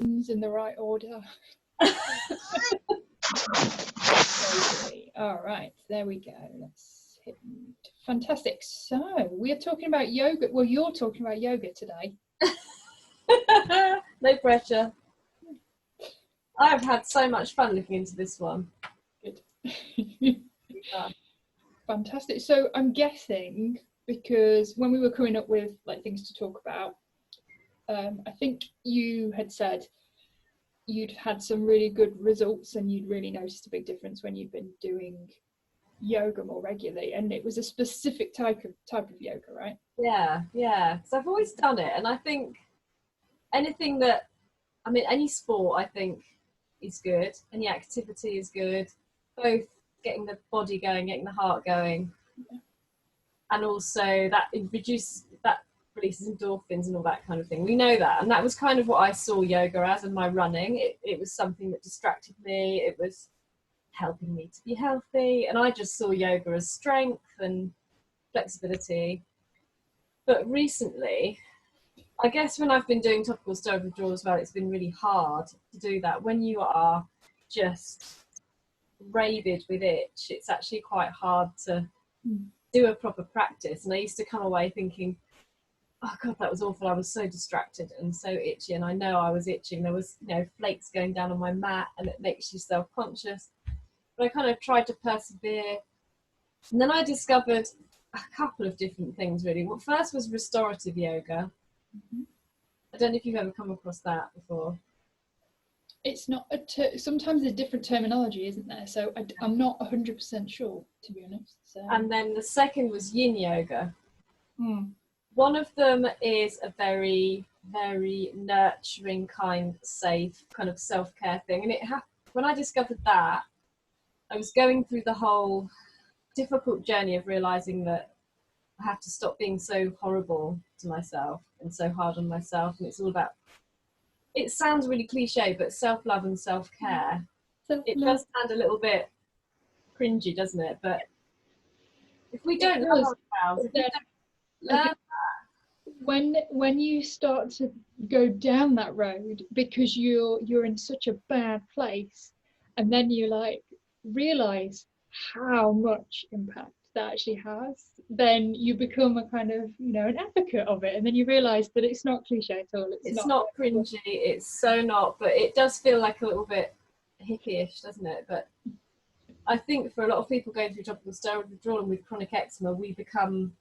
buttons in the right order. All right, there we go. Let's hit. Fantastic. So we are talking about yoga. Well, you're talking about yoga today. No pressure. I've had so much fun looking into this one. Good. Fantastic. So I'm guessing, because when we were coming up with like things to talk about, I think you had said you'd had some really good results and you'd really noticed a big difference when you'd been doing yoga more regularly, and it was a specific type of yoga, right? Yeah, because I've always done it, and I think anything that, I mean, any sport I think is good, any activity is good, both getting the body going, getting the heart going, and also that releases endorphins and all that kind of thing. We know that, and that was kind of what I saw yoga as in my running. It was something that distracted me, it was helping me to be healthy, and I just saw yoga as strength and flexibility. But recently, I guess when I've been doing topical steroid withdrawal as well, it's been really hard to do that. When you are just rabid with itch, it's actually quite hard to do a proper practice. And I used to come away thinking, oh God, that was awful. I was so distracted and so itchy, and I know I was itching. There was, flakes going down on my mat, and it makes you self-conscious. But I kind of tried to persevere. And then I discovered a couple of different things, really. Well, first was restorative yoga. I don't know if you've ever come across that before. It's not sometimes there's different terminology, isn't there? So I'm not 100% sure, to be honest. So. And then the second was Yin Yoga. One of them is a very, very nurturing, kind, safe kind of self-care thing. And when I discovered that, I was going through the whole difficult journey of realising that I have to stop being so horrible to myself and so hard on myself. And it's all about, it sounds really cliche, but self-love and self-care. It does sound a little bit cringy, doesn't it? But if we don't love ourselves, if we don't learn that. When you start to go down that road because you're in such a bad place, and then you like realise how much impact that actually has, then you become a kind of an advocate of it, and then you realise that it's not cliche at all. It's not cringy, it's so not, but it does feel like a little bit hippie-ish, doesn't it? But I think for a lot of people going through topical steroid withdrawal and with chronic eczema, we become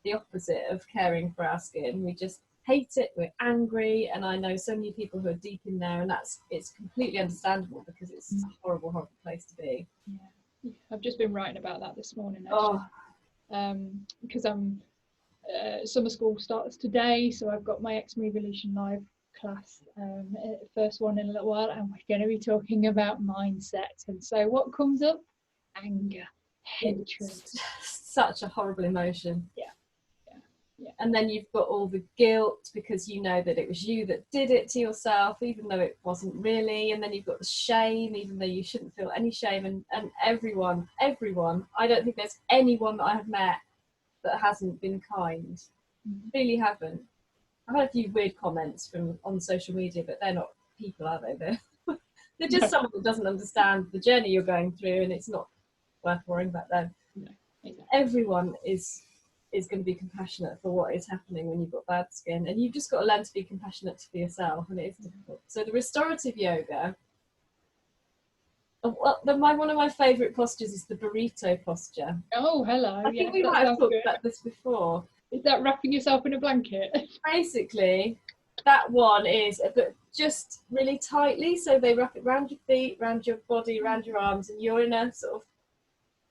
the opposite of caring for our skin. We just hate it, we're angry, and I know so many people who are deep in there, and it's completely understandable because it's a horrible, horrible place to be. Yeah, I've just been writing about that this morning, actually. Because I'm summer school starts today, so I've got my Eczema Evolution Live class, first one in a little while, and we're going to be talking about mindset. And so what comes up? Anger, hatred. It's such a horrible emotion. Yeah. And then you've got all the guilt because you know that it was you that did it to yourself, even though it wasn't really. And then you've got the shame, even though you shouldn't feel any shame. And everyone, I don't think there's anyone that I have met that hasn't been kind. Really haven't. I've had a few weird comments on social media, but they're not people, are they? They're just someone that doesn't understand the journey you're going through, and it's not worth worrying about them. No, exactly. Everyone is going to be compassionate for what is happening when you've got bad skin, and you've just got to learn to be compassionate for yourself, and it is difficult. So the restorative yoga, one of my favourite postures is the burrito posture. Oh, hello. I think we might have talked about this before. Is that wrapping yourself in a blanket? Basically, that one is, but just really tightly, so they wrap it around your feet, around your body, around your arms, and you're in a sort of,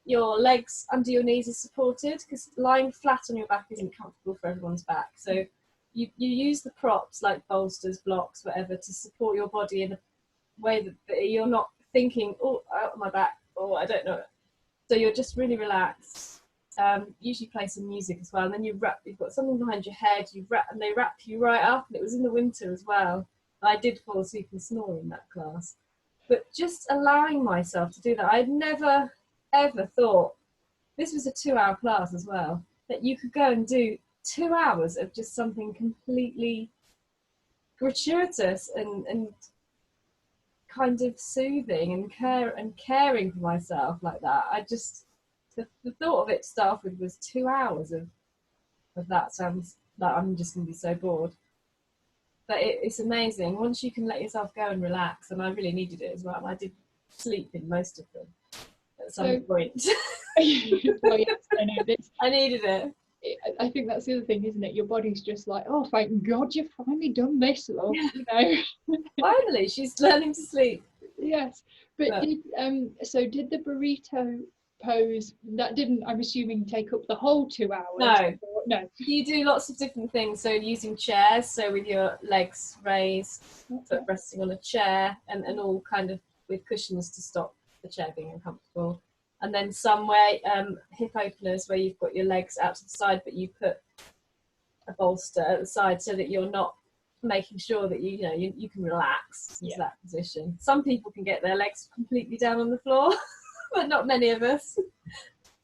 your legs under your knees is supported, because lying flat on your back isn't comfortable for everyone's back. So you use the props like bolsters, blocks, whatever, to support your body in a way that you're not thinking, oh, out on my back, oh, I don't know. So you're just really relaxed. Usually play some music as well, and then you've got something behind your head, and they wrap you right up, and it was in the winter as well. I did fall asleep and snore in that class. But just allowing myself to do that, I'd never ever thought, this was a 2-hour class as well, that you could go and do 2 hours of just something completely gratuitous and kind of soothing and caring for myself like that. I just, the thought of it to start with was 2 hours of that sounds like I'm just going to be so bored. But it's amazing once you can let yourself go and relax, and I really needed it as well. I did sleep in most of them at some point. Well, yes, I know this. I needed it. I think that's the other thing, isn't it? Your body's just like, oh, thank God you've finally done this, love. You know. Finally, she's learning to sleep. Yes, but did the burrito pose that didn't, I'm assuming, take up the whole 2 hours? No, no. You do lots of different things. So using chairs, so with your legs raised, foot resting on a chair, and all kind of with cushions to stop the chair being uncomfortable. And then somewhere hip openers where you've got your legs out to the side, but you put a bolster at the side so that you're not making sure that you can relax into that position. Some people can get their legs completely down on the floor, but not many of us.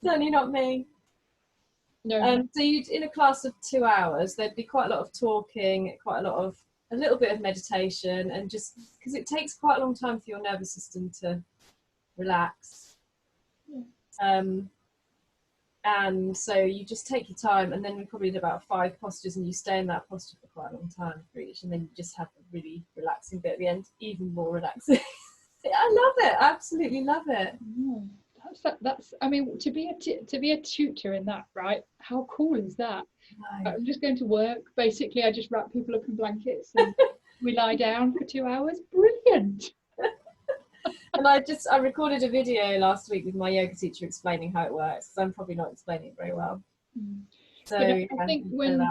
Certainly not me. No. So you'd, in a class of 2 hours, there'd be quite a lot of talking, a little bit of meditation, and just because it takes quite a long time for your nervous system to relax. And so you just take your time, and then we probably did about 5 postures, and you stay in that posture for quite a long time for each, and then you just have a really relaxing bit at the end, even more relaxing. I love it. I absolutely love it. That's I mean, to be a tutor in that, right? How cool is that? No. I'm just going to work. Basically, I just wrap people up in blankets and we lie down for 2 hours. Brilliant. And I recorded a video last week with my yoga teacher explaining how it works, because I'm probably not explaining it very well. So I think when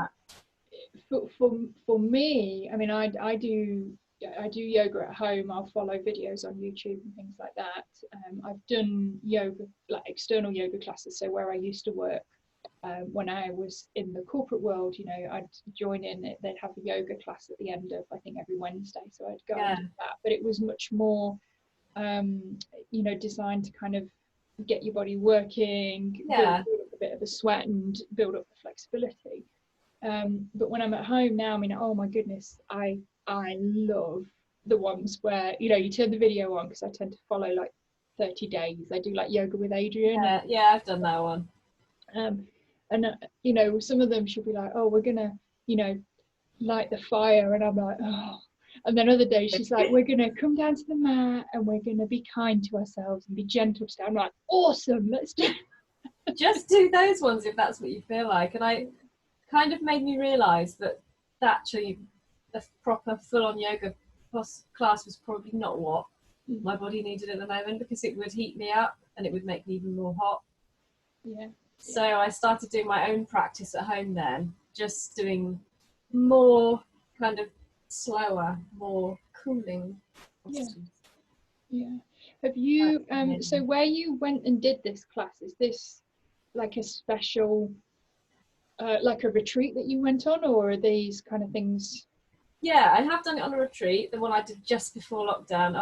for me, I mean, I do yoga at home. I'll follow videos on YouTube and things like that. I've done yoga, like external yoga classes. So where I used to work, when I was in the corporate world, I'd join in. They'd have a yoga class at the end of, I think, every Wednesday. So I'd go and do that. But it was much more, designed to kind of get your body working, build up a bit of a sweat and build up the flexibility. But when I'm at home now, I mean, oh my goodness, I love the ones where you turn the video on, because I tend to follow like 30 days. I do like Yoga with Adrian. I've done that one. And some of them she'll be like, oh, we're gonna light the fire, and I'm like, oh. And then other days she's like, we're gonna come down to the mat and we're gonna be kind to ourselves and be gentle today. I'm like, awesome, let's do just do those ones if that's what you feel like. And I kind of made me realise that actually a proper full-on yoga class was probably not what my body needed at the moment, because it would heat me up and it would make me even more hot. So I started doing my own practice at home then, just doing more kind of slower, more cooling postures. Have you so where you went and did this class, is this like a special like a retreat that you went on, or are these kind of things? I have done it on a retreat, the one I did just before lockdown.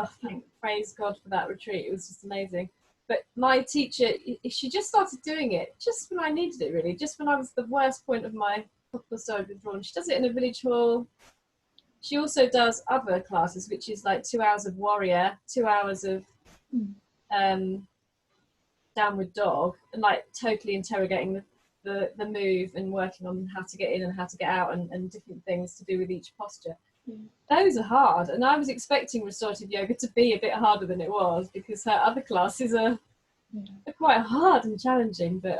Praise God for that retreat, it was just amazing. But my teacher, she just started doing it just when I needed it, really, just when I was the worst point of my episode withdrawal. She does it in a village hall. She also does other classes, which is like 2 hours of warrior, 2 hours of downward dog, and like totally interrogating the move and working on how to get in and how to get out, and different things to do with each posture. Those are hard, and I was expecting restorative yoga to be a bit harder than it was, because her other classes are quite hard and challenging. But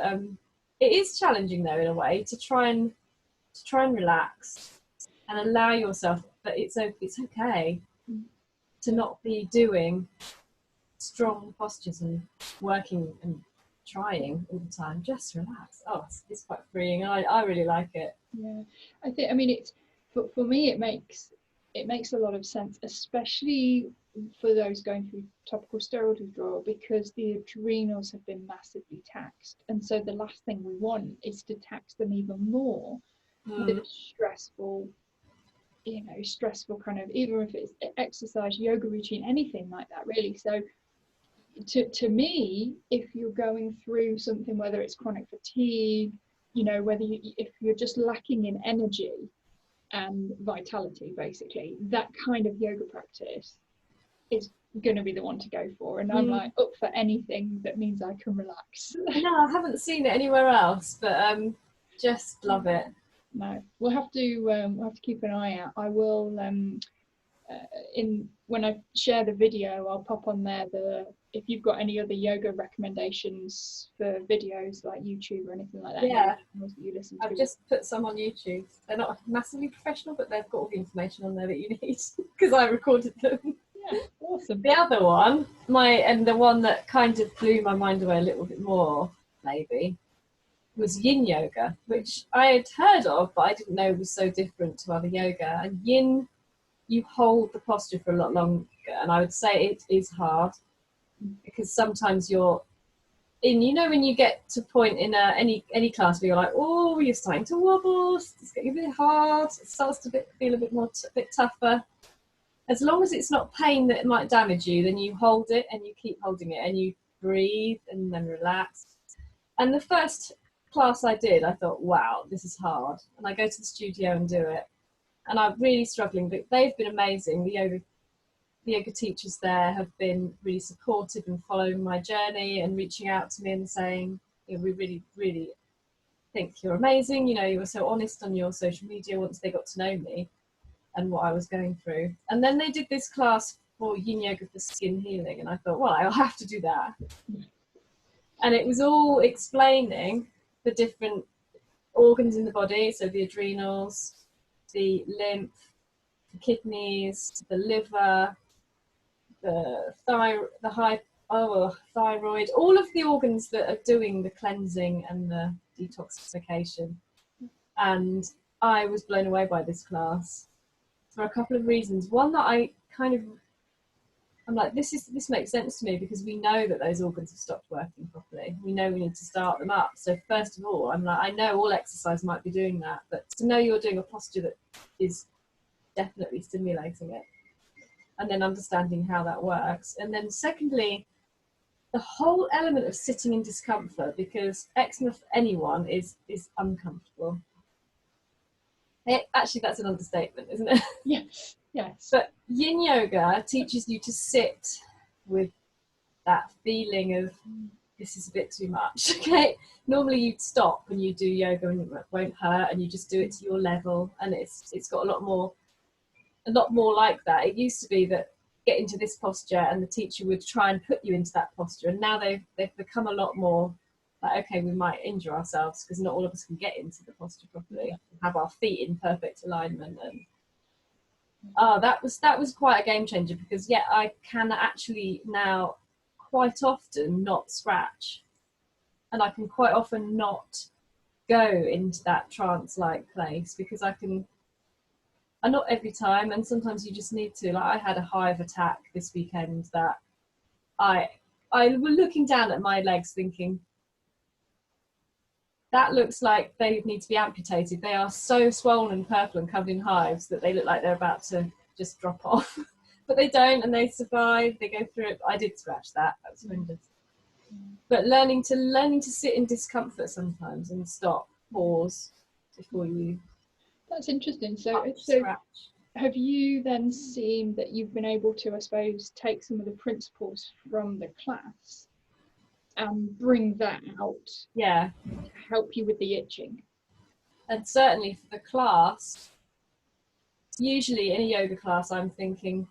it is challenging though, in a way, to try and relax and allow yourself that it's okay to not be doing strong postures and working and trying all the time. Just relax. It's quite freeing. I really like it. I think, I mean, it's for me, it makes a lot of sense, especially for those going through topical steroid withdrawal, because the adrenals have been massively taxed, and so the last thing we want is to tax them even more with a stressful kind of, even if it's exercise, yoga routine, anything like that, really. So to me, if you're going through something, whether it's chronic fatigue, if you're just lacking in energy, and vitality, basically, that kind of yoga practice is going to be the one to go for. And I'm like up for anything that means I can relax. No, I haven't seen it anywhere else, but just love it. No, we'll have to keep an eye out. I will when I share the video, I'll pop on there if you've got any other yoga recommendations for videos like YouTube or anything like that. Yeah, that you listen to. I've just put some on YouTube. They're not massively professional, but they've got all the information on there that you need because I recorded them. Yeah, awesome. The other one, the one that kind of blew my mind away a little bit more, maybe, was Yin Yoga, which I had heard of, but I didn't know was so different to other yoga. And Yin, you hold the posture for a lot longer, and I would say it is hard because sometimes you're in, when you get to a point in any class where you're like, oh, you're starting to wobble, it's getting a bit hard, it starts to feel a bit tougher. As long as it's not pain that might damage you, then you hold it and you keep holding it and you breathe and then relax. And the first class I did, I thought, wow, this is hard. And I go to the studio and do it. And I'm really struggling, but they've been amazing. The yoga teachers there have been really supportive and following my journey and reaching out to me and saying, we really, really think you're amazing. You were so honest on your social media once they got to know me and what I was going through. And then they did this class for Yin Yoga for skin healing. And I thought, well, I'll have to do that. And it was all explaining the different organs in the body. So the adrenals, the lymph, the kidneys, the liver, the thyroid, all of the organs that are doing the cleansing and the detoxification. And I was blown away by this class for a couple of reasons. One, that I'm like, this makes sense to me because we know that those organs have stopped working properly. We know we need to start them up. So first of all, I'm like, I know all exercise might be doing that, but to know you're doing a posture that is definitely stimulating it, and then understanding how that works. And then secondly, the whole element of sitting in discomfort, because eczema for anyone is uncomfortable. Actually, that's an understatement, isn't it? Yes. But Yin Yoga teaches you to sit with that feeling of, this is a bit too much. Okay, normally you'd stop and you do yoga and it won't hurt, and you just do it to your level, and it's got a lot more like that. It used to be that get into this posture and the teacher would try and put you into that posture, and now they've become a lot more like, okay, we might injure ourselves because not all of us can get into the posture properly, have our feet in perfect alignment. And that was quite a game changer, because I can actually now quite often not scratch, and I can quite often not go into that trance-like place, because and not every time, and sometimes you just need to. Like, I had a hive attack this weekend that I was looking down at my legs thinking, that looks like they need to be amputated. They are so swollen, purple and covered in hives that they look like they're about to just drop off. But they don't, and they survive, they go through it. I did scratch that, that was horrendous. But learning to sit in discomfort sometimes and stop, pause before you... That's interesting. So scratch. Have you then seen that you've been able to, I suppose, take some of the principles from the class and bring that out to help you with the itching? And certainly for the class, usually in a yoga class, I'm thinking,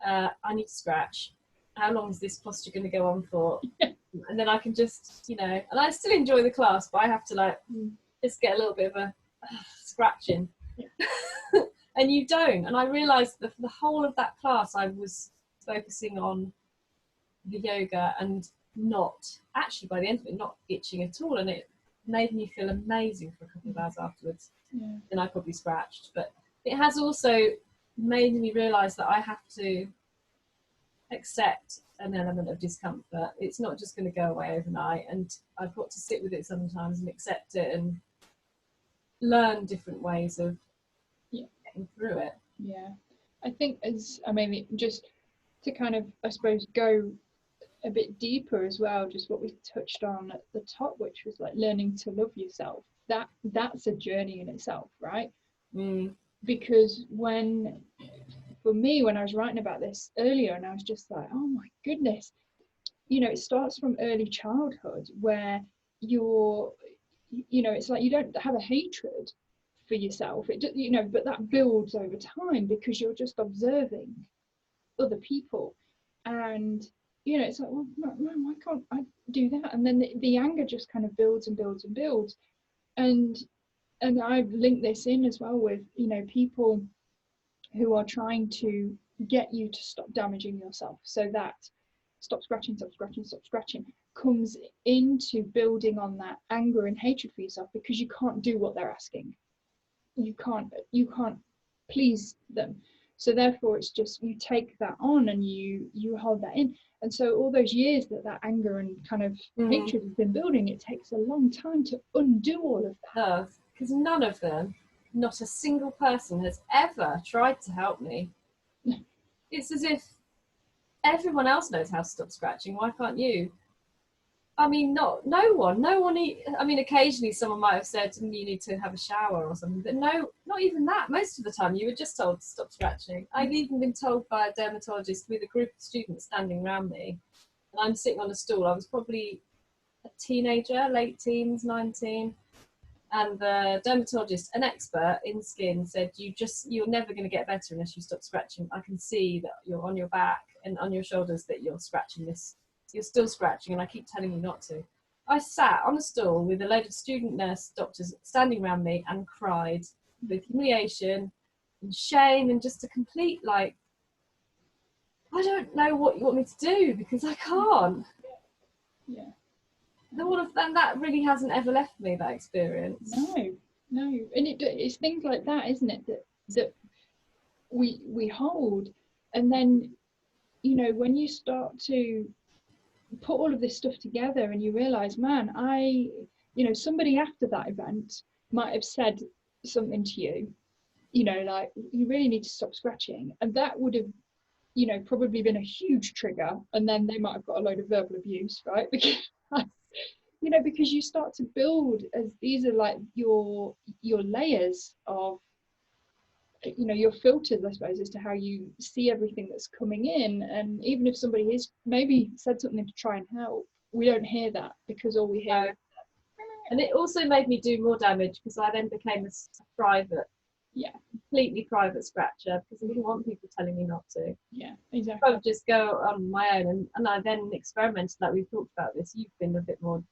I need to scratch. How long is this posture going to go on for? And then I can just, and I still enjoy the class, but I have to just get a little bit of a scratching. And you don't. And I realised that for the whole of that class, I was focusing on the yoga and not, actually by the end of it, not itching at all. And it made me feel amazing for a couple of hours afterwards. And I probably scratched. But it has also made me realise that I have to accept an element of discomfort. It's not just going to go away overnight, and I've got to sit with it sometimes and accept it and learn different ways of getting through it. I think just to kind of, I suppose, go a bit deeper as well, just what we touched on at the top, which was like learning to love yourself. That's a journey in itself, right? Because for me, when I was writing about this earlier, and I was just like, oh my goodness, it starts from early childhood where it's like you don't have a hatred for yourself, but that builds over time because you're just observing other people, and it's like, well, man, why can't I do that? And then the anger just kind of builds and builds and builds, and I've linked this in as well with people who are trying to get you to stop damaging yourself, so that stop scratching comes into building on that anger and hatred for yourself, because you can't do what they're asking. You can't please them. So therefore it's just, you take that on and you hold that in. And so all those years that anger and kind of hatred has been building, it takes a long time to undo all of that. Because none of them, not a single person, has ever tried to help me. It's as if everyone else knows how to stop scratching. Why can't you? I mean, no one. I mean, occasionally someone might have said to me, you need to have a shower or something, but no, not even that. Most of the time you were just told to stop scratching. I've even been told by a dermatologist with a group of students standing around me, and I'm sitting on a stool. I was probably a teenager, late teens, 19, and the dermatologist, an expert in skin, said, you're never going to get better unless you stop scratching. I can see that you're on your back and on your shoulders that you're scratching this. You're still scratching, and I keep telling you not to. I sat on a stool with a load of student nurse doctors standing around me and cried with humiliation and shame and just a complete, like, I don't know what you want me to do because I can't. Yeah. All of that really hasn't ever left me, that experience. No. And it's things like that, isn't it, that we hold. And then, when you start to put all of this stuff together and you realize, man, somebody after that event might have said something to you, like, you really need to stop scratching, and that would have probably been a huge trigger, and then they might have got a load of verbal abuse, right? Because you start to build, as these are like your layers of your filters, I suppose, as to how you see everything that's coming in. And even if somebody has maybe said something to try and help, we don't hear that, because all we hear is. And it also made me do more damage, because I then became a private, completely private scratcher, because I didn't want people telling me not to. Yeah, exactly. I would just go on my own, and I then experimented, like we've talked about this. You've been a bit more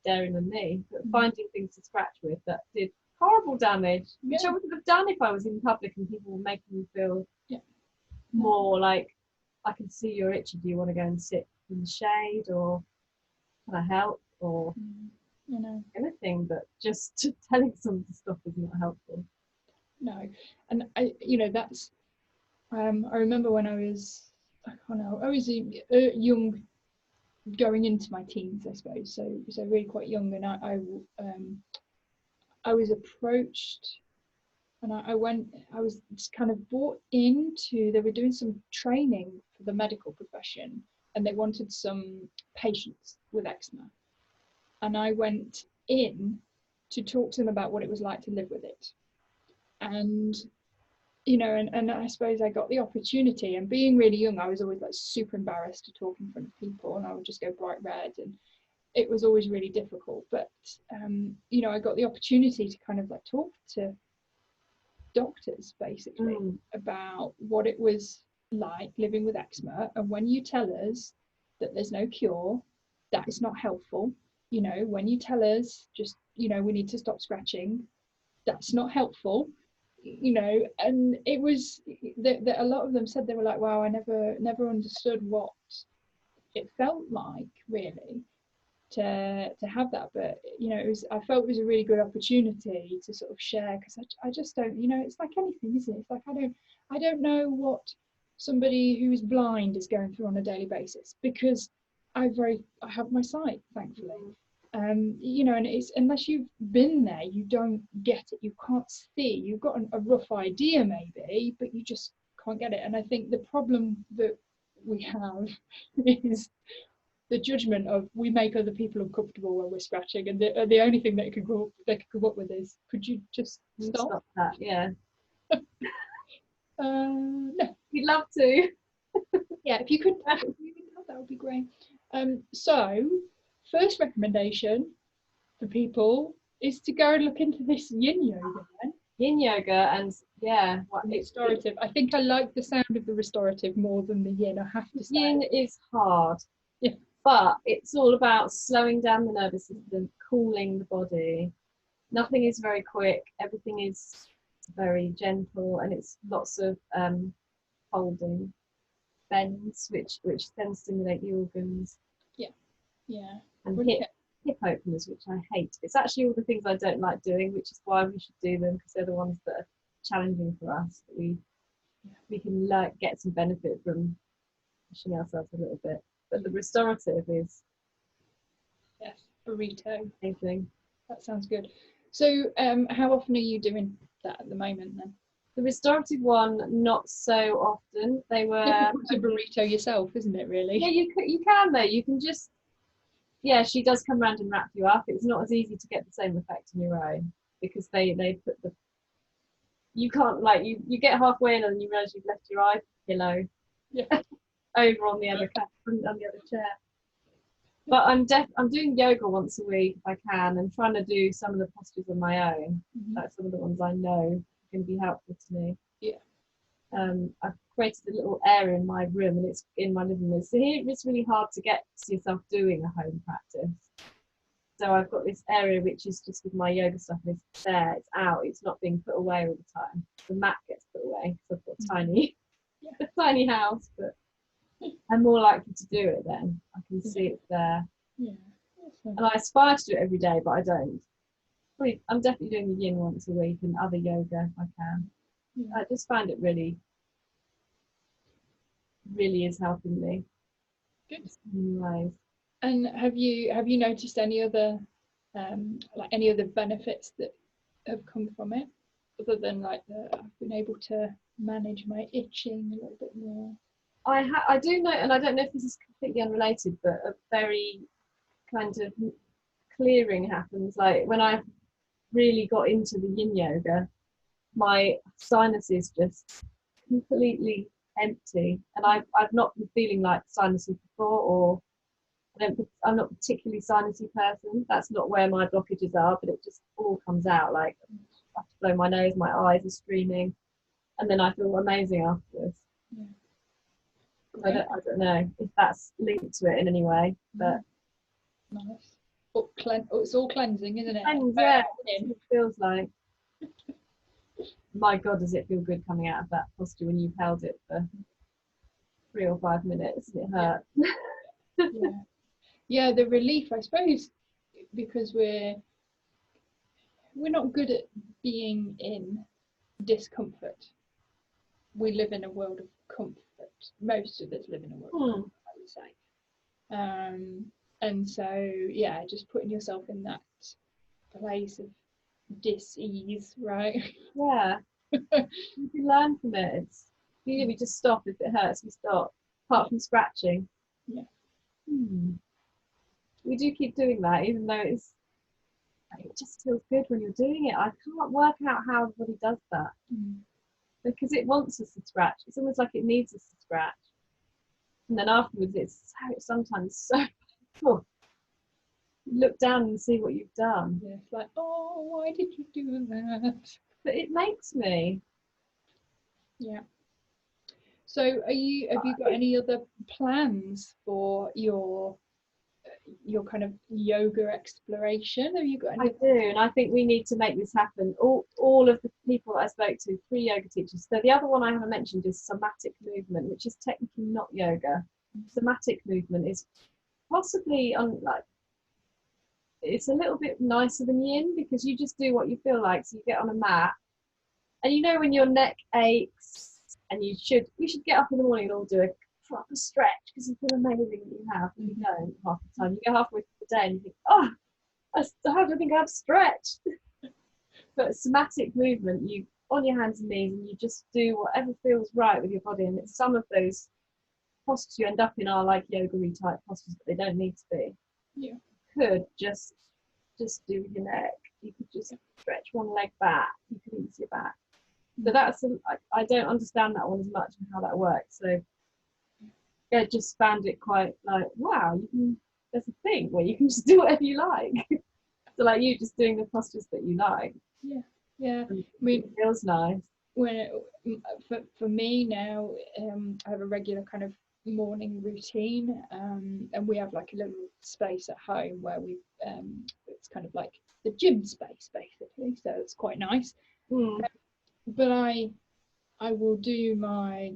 daring than me, but finding things to scratch with that did horrible damage, which I wouldn't have done if I was in public and people were making me feel more like, I can see you're itchy, do you want to go and sit in the shade, or can I help, or anything, but just telling someone to stop is not helpful. No. And that's I remember when I was young, going into my teens, I suppose, so really quite young, and I was approached, and I was kind of brought into, they were doing some training for the medical profession, and they wanted some patients with eczema, and I went in to talk to them about what it was like to live with it. And and I suppose I got the opportunity, and being really young, I was always like super embarrassed to talk in front of people, and I would just go bright red, and it was always really difficult. But I got the opportunity to kind of like talk to doctors basically about what it was like living with eczema, and when you tell us that there's no cure, that is not helpful. When you tell us just we need to stop scratching, that's not helpful. And it was that a lot of them said, they were like, wow, I never understood what it felt like, really, to have that. But I felt it was a really good opportunity to sort of share, because I just don't, it's like anything, isn't it? It's like I don't know what somebody who is blind is going through on a daily basis, because I have my sight, thankfully. And it's, unless you've been there, you don't get it. You can't see. You've got a rough idea maybe, but you just can't get it. And I think the problem that we have is the judgment of, we make other people uncomfortable when we're scratching, and the only thing that they could come up with is, could you just stop that? Yeah. No. We'd love to. Yeah, if you could, that would be great. So, first recommendation for people is to go and look into this Yin Yoga then. Yin Yoga, and yeah, Restorative. I think I like the sound of the restorative more than the Yin, I have to say. Yin is hard, yeah, but it's all about slowing down the nervous system, cooling the body. Nothing is very quick, everything is very gentle, and it's lots of holding, bends, which then stimulate the organs. Yeah. And hip openers, which I hate. It's actually all the things I don't like doing, which is why we should do them, because they're the ones that are challenging for us. That we can get some benefit from pushing ourselves a little bit. But the restorative is burrito. Amazing. That sounds good. So, how often are you doing that at the moment then? The restorative one, not so often. They were It's a burrito yourself, isn't it? Really? Yeah, you can though. You can just. Yeah, she does come around and wrap you up. It's not as easy to get the same effect on your own, because they put the, you can't, like, you get halfway in and then you realise you've left your eye pillow over on the other chair. But I'm doing yoga once a week if I can, and trying to do some of the postures on my own. Like some of the ones I know can be helpful to me. I've created a little area in my room, and it's in my living room. So here it's really hard to get to yourself doing a home practice. So I've got this area which is just with my yoga stuff, and it's there, it's out, it's not being put away all the time. The mat gets put away because I've got a tiny house, but I'm more likely to do it then. I can see it's there. And I aspire to do it every day, but I don't. I'm definitely doing the Yin once a week and other yoga if I can. I just find it really is helping me. Good. In ways. And have you noticed any other any other benefits that have come from it, other than like I've been able to manage my itching a little bit more? I do know, and I don't know if this is completely unrelated, but a very kind of clearing happens. Like when I really got into the Yin Yoga, my sinuses just completely empty, and I've not been feeling like sinusy before, or I'm not particularly sinusy person. That's not where my blockages are, but it just all comes out. Like I have to blow my nose, my eyes are streaming, and then I feel amazing afterwards. I don't know if that's linked to it in any way, but nice. It's all cleansing, isn't it? Yeah, it feels like. My God, does it feel good coming out of that posture when you've held it for 3 or 5 minutes? It hurts. Yeah, the relief, I suppose, because we're not good at being in discomfort. We live in a world of comfort. Most of us live in a world of comfort, I would say. And so, yeah, just putting yourself in that place of dis-ease, right? Yeah. You can learn from it. We just stop if it hurts. We stop. Apart from scratching. Yeah. We do keep doing that, even though it just feels good when you're doing it. I can't work out how everybody does that. Because it wants us to scratch. It's almost like it needs us to scratch. And then afterwards, it's sometimes so painful. You look down and see what you've done. Yeah, it's like, oh, why did you do that? But it makes me. Yeah. So have you got any other plans for your kind of yoga exploration? Have you got any? I do, and I think we need to make this happen. All of the people I spoke to, 3 yoga teachers. So the other one I haven't mentioned is somatic movement, which is technically not yoga. Somatic movement is possibly it's a little bit nicer than Yin, because you just do what you feel like. So you get on a mat, and you know when your neck aches, and we should get up in the morning and all do a proper stretch, because you feel amazing that you have, and you don't half the time. You go halfway through the day and you think, oh, how do I think I've stretched? But somatic movement, you on your hands and knees, and you just do whatever feels right with your body. And it's some of those postures you end up in are like yoga-y type postures, but they don't need to be. Yeah. You could just do your neck. You could just stretch one leg back. You could ease your back. So that's I don't understand that one as much and how that works. So yeah, just found it quite like, wow, there's a thing where you can just do whatever you like. So like you just doing the postures that you like. Yeah. I mean, it feels nice. When for me now, I have a regular kind of morning routine, and we have like a little space at home where it's kind of like the gym space basically, so it's quite nice. But I will do my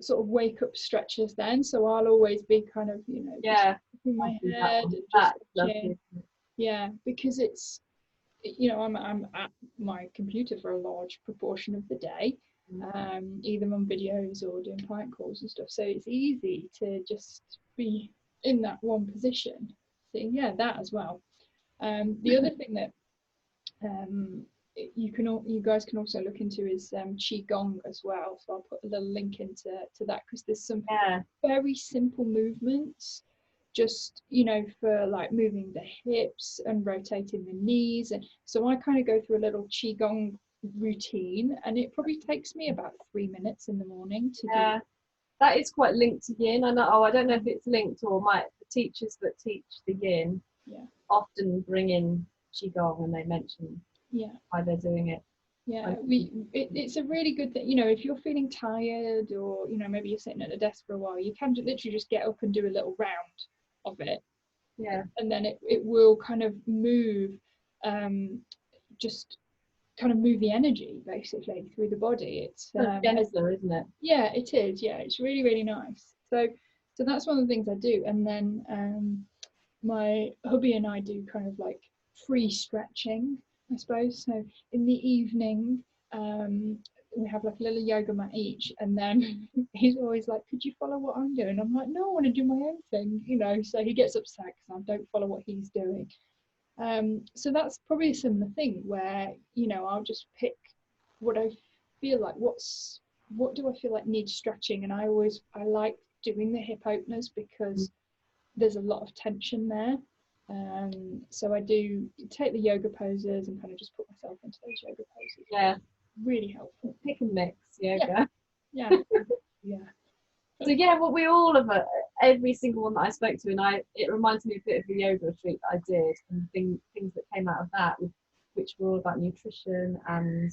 sort of wake up stretches then, so I'll always be kind of just in my head and just because it's I'm at my computer for a large proportion of the day, either on videos or doing client calls and stuff, so it's easy to just be in that one position. So yeah, that as well. The other thing that you guys can also look into is qigong as well, so I'll put a little link into that, because there's some very simple movements, just for like moving the hips and rotating the knees, and so I kind of go through a little qigong routine, and it probably takes me about 3 minutes in the morning to do. That is quite linked to yin. I know. I don't know if it's linked, or the teachers that teach the yin often bring in qigong when they mention why they're doing it. It's a really good thing, if you're feeling tired, or maybe you're sitting at the desk for a while, you can literally just get up and do a little round of it, and then it will kind of move, just kind of move the energy basically through the body. It's gentler, isn't it? Yeah, it is. Yeah, it's really, really nice. So that's one of the things I do, and then my hubby and I do kind of like free stretching, I suppose. So in the evening, we have like a little yoga mat each, and then he's always like, could you follow what I'm doing? I'm like, no, I want to do my own thing, so he gets upset because I don't follow what he's doing. So that's probably a similar thing where I'll just pick what I feel like, what do I feel like needs stretching, and I like doing the hip openers because there's a lot of tension there. So I do take the yoga poses and kind of just put myself into those yoga poses. Really helpful. Pick and mix yoga. Yeah. So well, we all of it, every single one that I spoke to, and it reminds me a bit of the yoga retreat that I did, and things that came out of that, which were all about nutrition and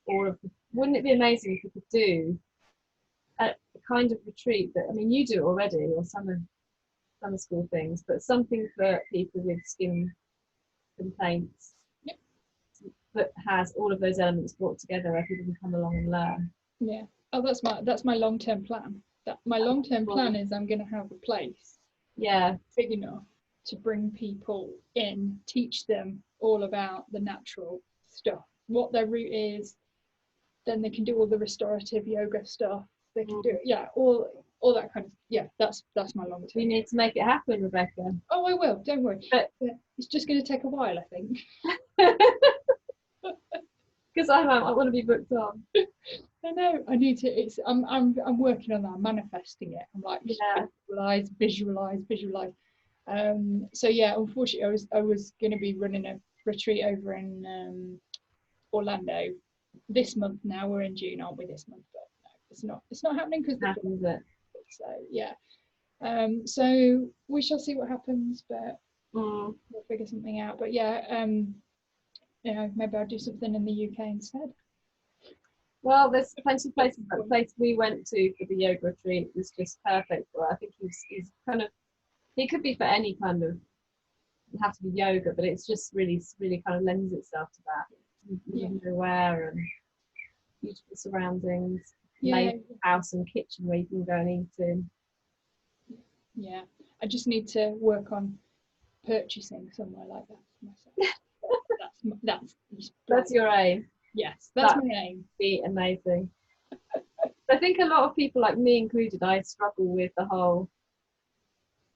all of wouldn't it be amazing if we could do a kind of retreat that, I mean, you do it already, or summer school things, but something for people with skin complaints that has all of those elements brought together where people can come along and learn. That's my long-term plan. My long-term plan is I'm going to have a place big enough to bring people in, teach them all about the natural stuff, what their root is, then they can do all the restorative yoga stuff, they can do all that kind of that's my long term. We need to make it happen, Rebecca. Oh, I will, don't worry, but it's just going to take a while, I think. Because I want to be booked on. I know, I need to. I'm working on that. I'm manifesting it. I'm like visualize. So unfortunately, I was going to be running a retreat over in Orlando this month. Now we're in June, aren't we? This month, but no, it's not happening because so we shall see what happens, but we'll figure something out. But maybe I'll do something in the UK instead. Well, there's plenty of places. That place we went to for the yoga retreat was just perfect. Well, I think he's kind of, he could be for any kind of, it have to be yoga, but it's just really kind of lends itself to that. You can know where, and beautiful surroundings, nice house and kitchen where you can go and eat in. Yeah, I just need to work on purchasing somewhere like that for myself. That's your aim. Yes, that's my aim. Be amazing. I think a lot of people, like me included, I struggle with the whole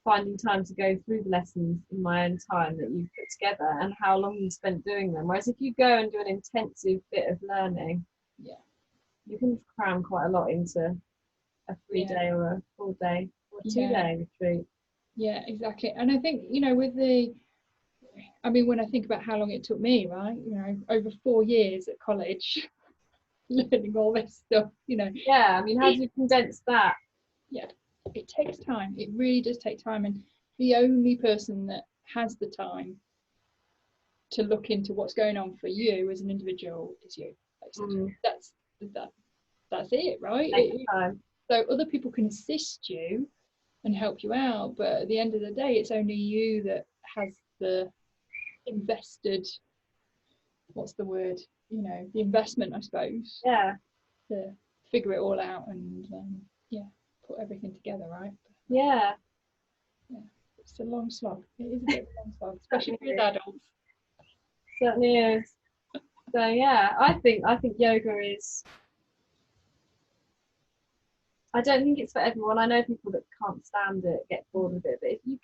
finding time to go through the lessons in my own time that you've put together and how long you spent doing them. Whereas if you go and do an intensive bit of learning, you can cram quite a lot into a 3-day or a 4-day or a 2-day retreat. Yeah, exactly. And I think, when I think about how long it took me, right, over 4 years at college, learning all this stuff, you know. Yeah, I mean, how do you condense that? Yeah, it takes time. It really does take time, and the only person that has the time to look into what's going on for you as an individual is you. That's that. That's it, right? Time. So other people can assist you and help you out, but at the end of the day, it's only you that has the invested. What's the word? You know, the investment, I suppose. Yeah. To figure it all out and put everything together, right? Yeah. Yeah, it's a long slog. It is a bit of a long slog, especially for adults. Certainly is. So yeah, I think yoga is. I don't think it's for everyone. I know people that can't stand it, get bored with it, but if you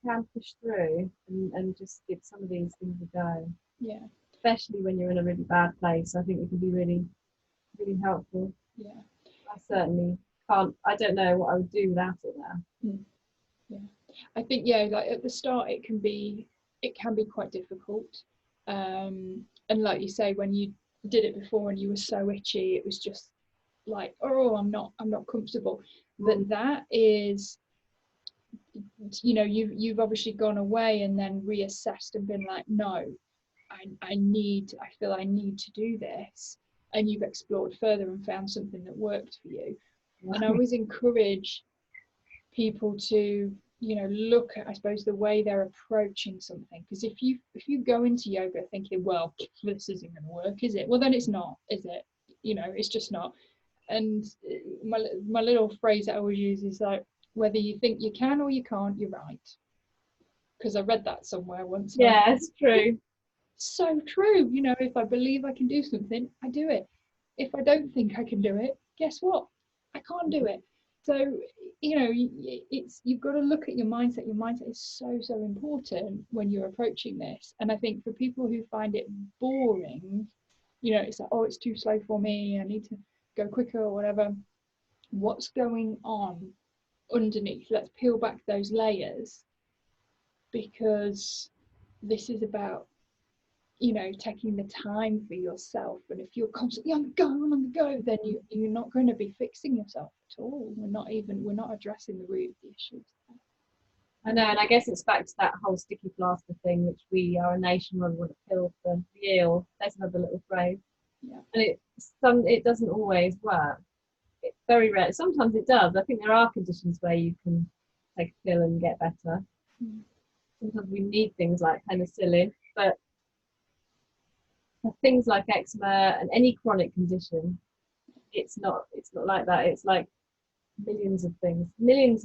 can push through and just give some of these things a go. Yeah. Especially when you're in a really bad place, I think it can be really, really helpful. Yeah. I certainly can't. I don't know what I would do without it now. Yeah. I think like at the start it can be quite difficult. And like you say, when you did it before and you were so itchy, it was just like, oh, I'm not comfortable. But that is, you know, you've obviously gone away and then reassessed and been like, no, I feel I need to do this, and you've explored further and found something that worked for you. And I always encourage people to, you know, look at, I suppose, the way they're approaching something, because if you go into yoga thinking, well, this isn't going to work, is it? Well, then it's not, is it? You know, it's just not. And my little phrase that I always use is like, whether you think you can or you can't, you're right. Because I read that somewhere once. Yeah, it's true. So true. You know, if I believe I can do something, I do it. If I don't think I can do it, guess what? I can't do it. So, you know, you've got to look at your mindset. Your mindset is so important when you're approaching this. And I think for people who find it boring, you know, it's like, oh, it's too slow for me, I need to go quicker or whatever. What's going on underneath? Let's peel back those layers, because this is about, you know, taking the time for yourself. And if you're constantly on the go, then you're not going to be fixing yourself at all. We're not addressing the root of the issues. I know, and I guess it's back to that whole sticky plaster thing, which we are a nation where we want to pill for the ill. There's another little phrase. Yeah. And it doesn't always work. It's very rare. Sometimes it does. I think there are conditions where you can take a pill and get better. Sometimes we need things like penicillin, but for things like eczema and any chronic condition, it's not like that. It's like millions of things, millions,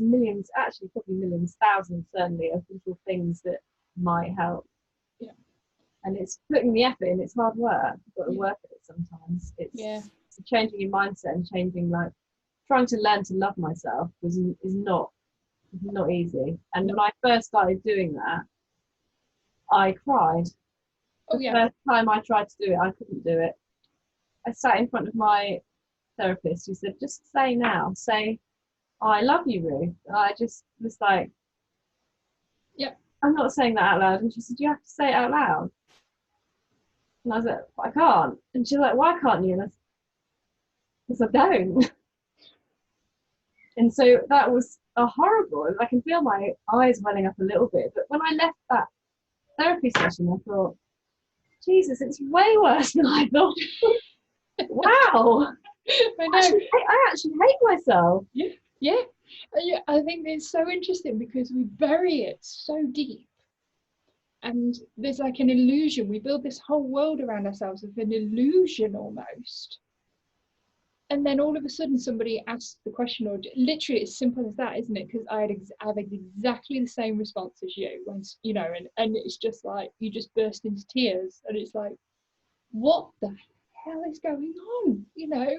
actually probably millions, thousands certainly, of little things that might help. Yeah. And it's putting the effort in. It's hard work. You've got to work at it sometimes. It's changing your mindset and changing, like, trying to learn to love myself is not easy. And when I first started doing that, I cried. The first time I tried to do it, I couldn't do it. I sat in front of my therapist who said, just say, oh, I love you, Ruth. And I just was like, I'm not saying that out loud. And she said, you have to say it out loud. And I was like, I can't. And she's like, why can't you? And I said, because I don't. And so that was a horrible. I can feel my eyes welling up a little bit. But when I left that therapy session, I thought, Jesus, it's way worse than I thought. Wow. I know. I actually hate myself. Yeah. I think it's so interesting because we bury it so deep. And there's like an illusion. We build this whole world around ourselves of an illusion almost. And then all of a sudden somebody asks the question, or literally it's simple as that, isn't it? Because I have exactly the same response as you, when, you know, and it's just like you just burst into tears, and it's like, what the hell is going on, you know?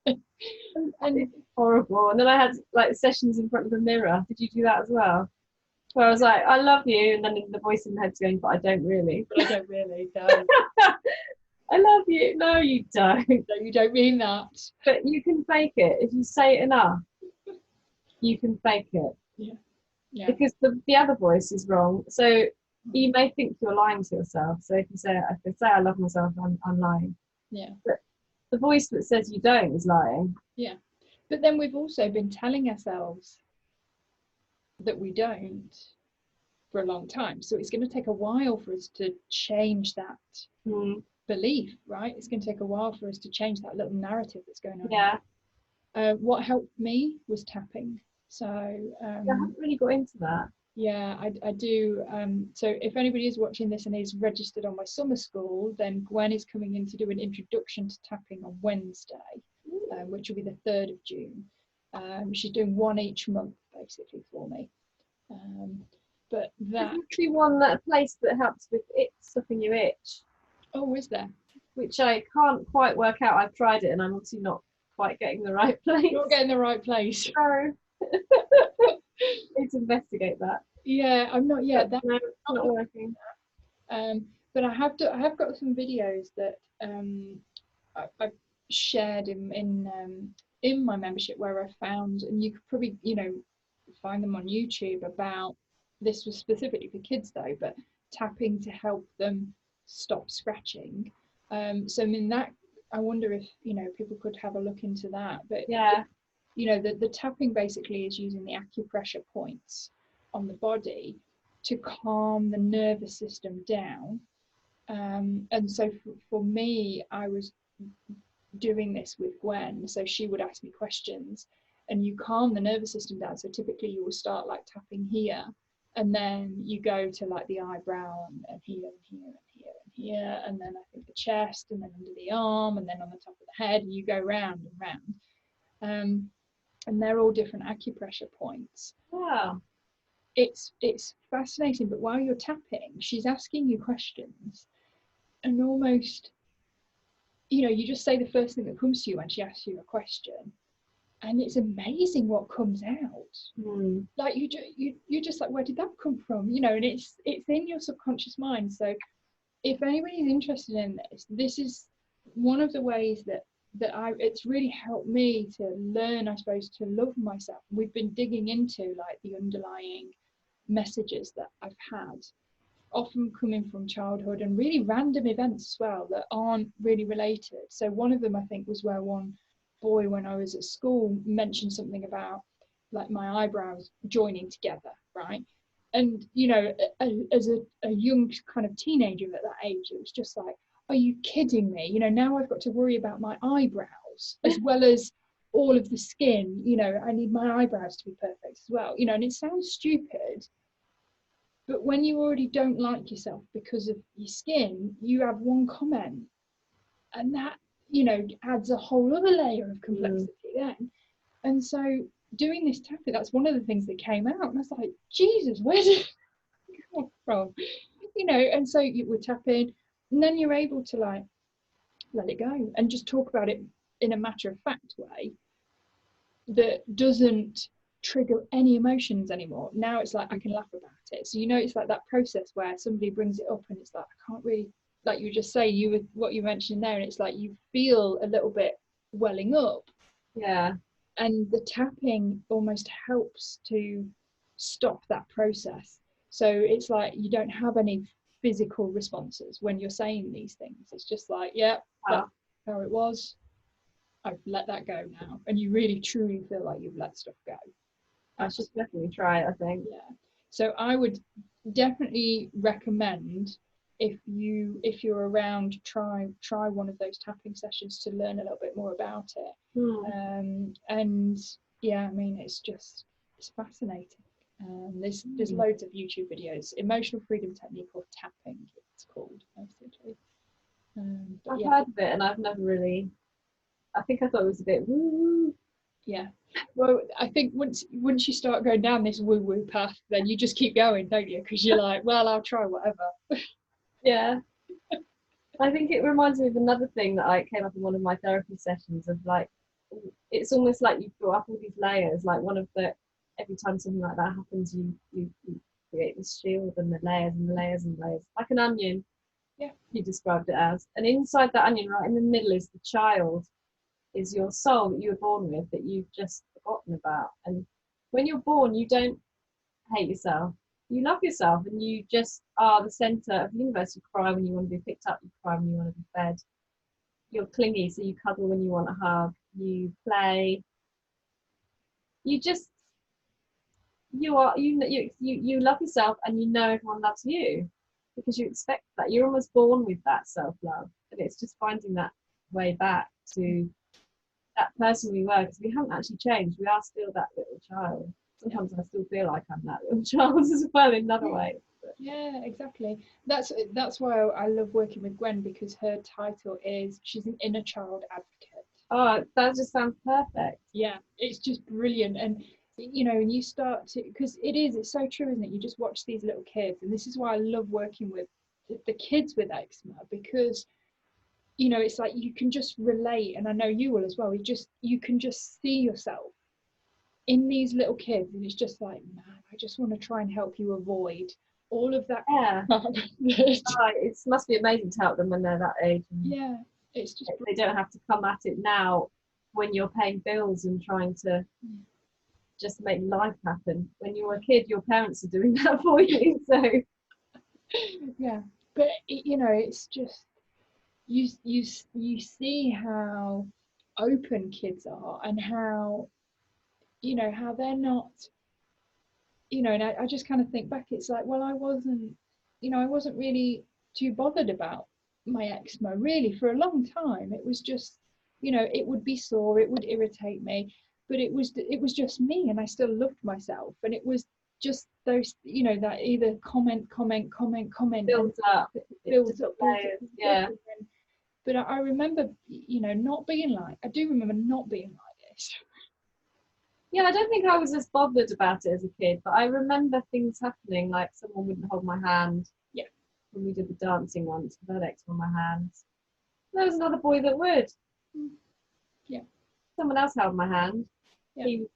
and it's horrible. And then I had like sessions in front of the mirror. Did you do that as well? Where I was like, I love you, and then the voice in the head's going, but I don't really. But I don't really, no. I love you. No, you don't. No, you don't mean that. But you can fake it. If you say it enough, you can fake it. Yeah. Because the other voice is wrong. So you may think you're lying to yourself. So if you say I love myself, I'm lying. Yeah. But the voice that says you don't is lying. Yeah. But then we've also been telling ourselves that we don't for a long time. So it's going to take a while for us to change that belief, right? It's going to take a while for us to change that little narrative that's going on. Yeah. What helped me was tapping. So I haven't really got into that. Yeah, I do. So if anybody is watching this and is registered on my summer school, then Gwen is coming in to do an introduction to tapping on Wednesday, which will be the 3rd of June. She's doing one each month basically for me. But that there's actually a place that helps with it stopping your itch. Oh, is there? Which I can't quite work out. I've tried it and I'm obviously not quite getting the right place. Not getting the right place. No. Need to investigate that. Yeah, I'm not yet. That's not working. But I have got some videos that I've shared in my membership where I found, and you could probably find them on YouTube, about, this was specifically for kids though, but tapping to help them stop scratching. So I mean, that, I wonder if people could have a look into that. But yeah, the tapping basically is using the acupressure points on the body to calm the nervous system down. And so for me, I was doing this with Gwen, so she would ask me questions and you calm the nervous system down. So typically you will start like tapping here, and then you go to like the eyebrow and here and here and here and here, and then I think the chest, and then under the arm, and then on the top of the head, and you go round and round. And they're all different acupressure points. Wow. It's fascinating. But while you're tapping, she's asking you questions, and almost, you just say the first thing that comes to you when she asks you a question, and it's amazing what comes out. Like you're just like, where did that come from? And it's in your subconscious mind. So if anybody's interested in this is one of the ways that it's really helped me to learn, I suppose, to love myself. We've been digging into like the underlying messages that I've had, often coming from childhood and really random events as well that aren't really related. So one of them, I think, was where one boy, when I was at school, mentioned something about like my eyebrows joining together, right? And as a young kind of teenager at that age, it was just like, are you kidding me? Now I've got to worry about my eyebrows as well as all of the skin. I need my eyebrows to be perfect as well. And it sounds stupid, but when you already don't like yourself because of your skin, you have one comment, and that adds a whole other layer of complexity then. And so doing this tapping, that's one of the things that came out, and I was like, Jesus, where did it come from? And so you were tapping, and then you're able to like let it go and just talk about it in a matter of fact way that doesn't trigger any emotions anymore. Now it's like I can laugh about it. So it's like that process where somebody brings it up and it's like, I can't really, like you just say, what you mentioned there, and it's like you feel a little bit welling up. Yeah. And the tapping almost helps to stop that process. So it's like you don't have any physical responses when you're saying these things. It's just like, yeah, that's how it was. I've let that go now. And you really truly feel like you've let stuff go. I should definitely try it, I think. Yeah. So I would definitely recommend, if you're around, try one of those tapping sessions to learn a little bit more about it. And yeah, I mean, it's fascinating. There's loads of YouTube videos. Emotional freedom technique, or tapping, it's called basically. I've heard of it, and I've never really. I think I thought it was a bit woo. Yeah. Well, I think once you start going down this woo path, then you just keep going, don't you? Because you're like, well, I'll try whatever. Yeah. I think it reminds me of another thing that I came up in one of my therapy sessions of, like, it's almost like you've built up all these layers. Like every time something like that happens, you create this shield, and the layers and the layers and layers, like an onion. Yeah. You described it as. And inside that onion, right in the middle, is the child, is your soul that you were born with, that you've just forgotten about. And when you're born, you don't hate yourself. You love yourself, and you just are the center of the universe. You cry when you want to be picked up. You cry when you want to be fed. you're clingy, so you cuddle when you want a hug, you play, you just, you love yourself, and you know everyone loves you because you expect that. You're almost born with that self-love, and it's just finding that way back to that person we were, because we haven't actually changed. We are still that little child. Sometimes I still feel like I'm that little child as well in another way. Yeah, exactly. That's why I love working with Gwen, because her title is, she's an inner child advocate. Oh, that just sounds perfect. Yeah, it's just brilliant. And you know, and you start to, because it's so true, isn't it? You just watch these little kids, and this is why I love working with the kids with eczema, because you know, it's like you can just relate, and I know you will as well. You can just see yourself in these little kids, and it's just like, man, I just want to try and help you avoid all of that. Yeah. It must be amazing to help them when they're that age. Yeah, it's just they don't have to come at it now when you're paying bills and trying to just make life happen. When you're a kid, your parents are doing that for you. So yeah, but you know, it's just you see how open kids are, and how, you know, how they're not, you know, and I just kind of think back, it's like, well, I wasn't really too bothered about my eczema really for a long time. It was just, you know, it would be sore, it would irritate me, but it was just me, and I still loved myself. And it was just those, you know, that either comment builds up. builds up. Yeah. But I remember, you know, not being like, I do remember not being like this. Yeah, I don't think I was as bothered about it as a kid, but I remember things happening, like someone wouldn't hold my hand. Yeah. When we did the dancing once, with had eczema on my hands. There was another boy that would. Yeah. Someone else held my hand. Yeah. He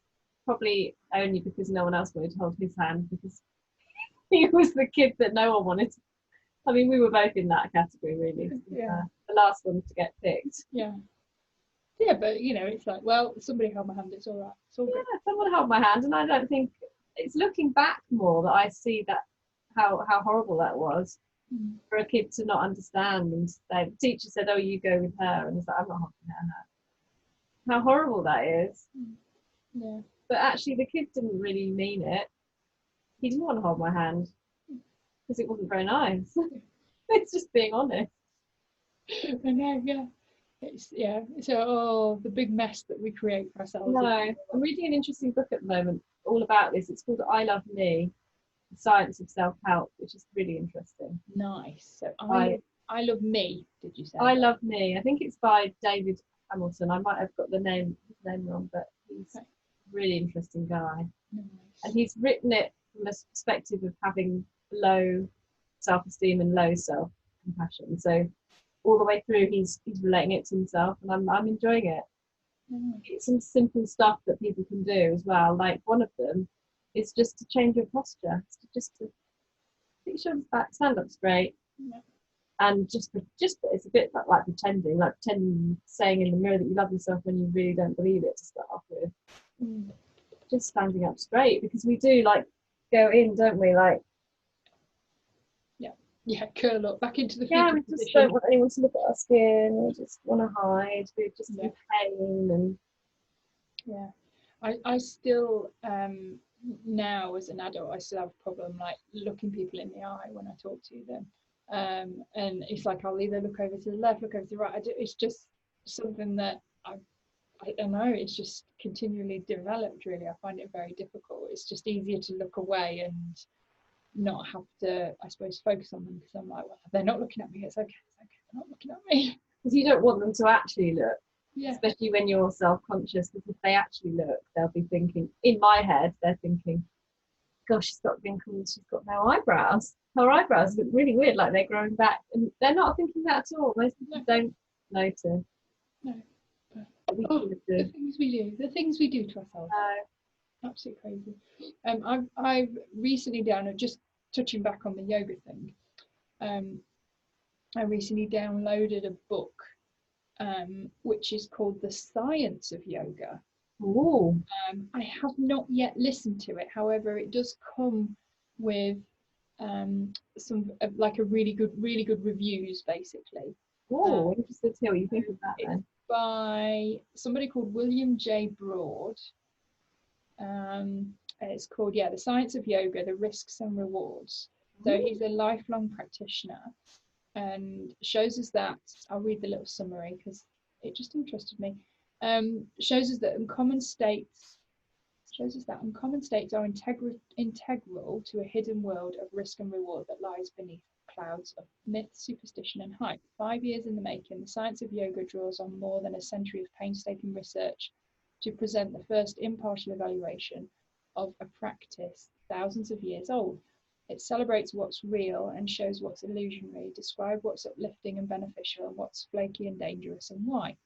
probably only because no one else wanted to hold his hand, because he was the kid that no one wanted to. I mean, we were both in that category, really. Yeah. The last one to get picked. Yeah. Yeah, but you know, it's like, well, somebody held my hand, it's all right. It's all good. Yeah, someone held my hand, and I don't think it's looking back more that I see that how horrible that was for a kid to not understand. And the teacher said, "Oh, you go with her," and he's like, "I'm not holding her." How horrible that is. Yeah. But actually, the kid didn't really mean it. He didn't want to hold my hand because it wasn't very nice. It's just being honest. I know, yeah. So the big mess that we create for ourselves. No, I'm reading an interesting book at the moment all about this. It's called I Love Me, The Science of Self-Help, which is really interesting. Nice. So I Love Me, did you say? I Love Me. I think it's by David Hamilton. I might have got his name wrong, but he's a really interesting guy. Nice. And he's written it from a perspective of having low self-esteem and low self-compassion. So all the way through, he's relating it to himself, and I'm enjoying it. It's some simple stuff that people can do as well. Like one of them is just to change your posture, just to put your shoulders back, stand up straight, and just it's a bit like pretending, saying in the mirror that you love yourself when you really don't believe it to start off with. Just standing up straight, because we do like go in, don't we? Like curl up back into the we just don't want anyone to look at our skin. We just want to hide. We're just in pain. And I still now as an adult, I still have a problem like looking people in the eye when I talk to them, and it's like I'll either look over to the left, look over to the right. It's just something that I don't know, it's just continually developed, really. I find it very difficult. It's just easier to look away and not have to, I suppose, focus on them, because I'm like, well, they're not looking at me, it's okay, they're not looking at me. Because you don't want them to actually look, yeah. Especially when you're self-conscious, because if they actually look, they'll be thinking, in my head, they're thinking, gosh, she's got wrinkles, she's got no eyebrows. Her eyebrows look really weird, like they're growing back. And they're not thinking that at all. Most people don't notice. No. The things we do to ourselves. Absolutely crazy. I've recently just touching back on the yoga thing, I recently downloaded a book which is called The Science of Yoga. Ooh. I have not yet listened to it, however it does come with some like a really good reviews, basically. Oh, interested to hear what you think of that It's then. by somebody called William J. Broad. It's called, yeah, The Science of Yoga, The Risks and Rewards. So he's a lifelong practitioner and shows us that, I'll read the little summary because it just interested me. Shows us that uncommon states are integral to a hidden world of risk and reward that lies beneath clouds of myth, superstition, and hype. 5 years in the making, the science of yoga draws on more than a century of painstaking research to present the first impartial evaluation of a practice thousands of years old. It celebrates what's real and shows what's illusionary, describes what's uplifting and beneficial, and what's flaky and dangerous, and why.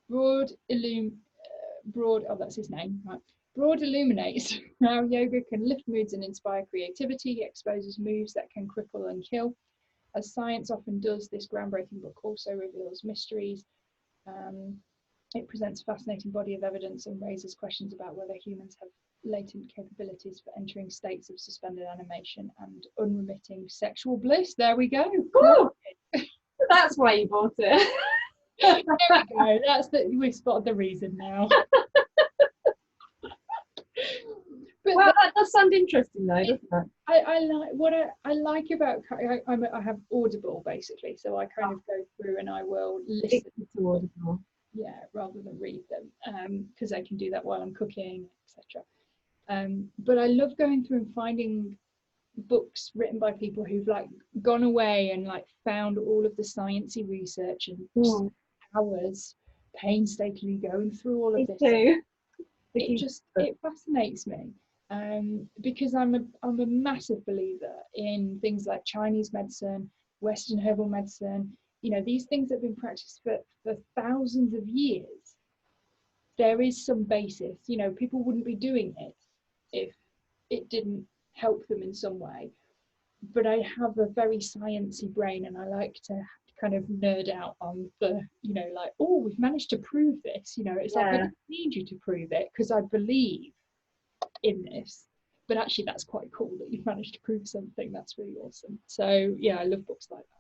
Broad, oh, that's his name, right? Broad illuminates how yoga can lift moods and inspire creativity. He exposes moves that can cripple and kill. As science often does, this groundbreaking book also reveals mysteries. It presents a fascinating body of evidence and raises questions about whether humans have latent capabilities for entering states of suspended animation and unremitting sexual bliss. There we go. That's why you bought it. There we go. We've spotted the reason now. But well, that does sound interesting though, doesn't it? I like what I like about I have Audible basically, so I kind of go through and I will listen to Audible. Yeah, rather than read them, because I can do that while I'm cooking, etc. But I love going through and finding books written by people who've like gone away and like found all of the sciencey research and hours painstakingly going through all of this. Too. It fascinates me, because I'm a massive believer in things like Chinese medicine, Western herbal medicine. You know, these things that have been practiced for thousands of years. There is some basis. You know, people wouldn't be doing it if it didn't help them in some way. But I have a very sciencey brain, and I like to kind of nerd out on the, you know, like, oh, we've managed to prove this. You know, it's like, I don't need you to prove it because I believe in this. But actually, that's quite cool that you've managed to prove something. That's really awesome. So yeah, I love books like that.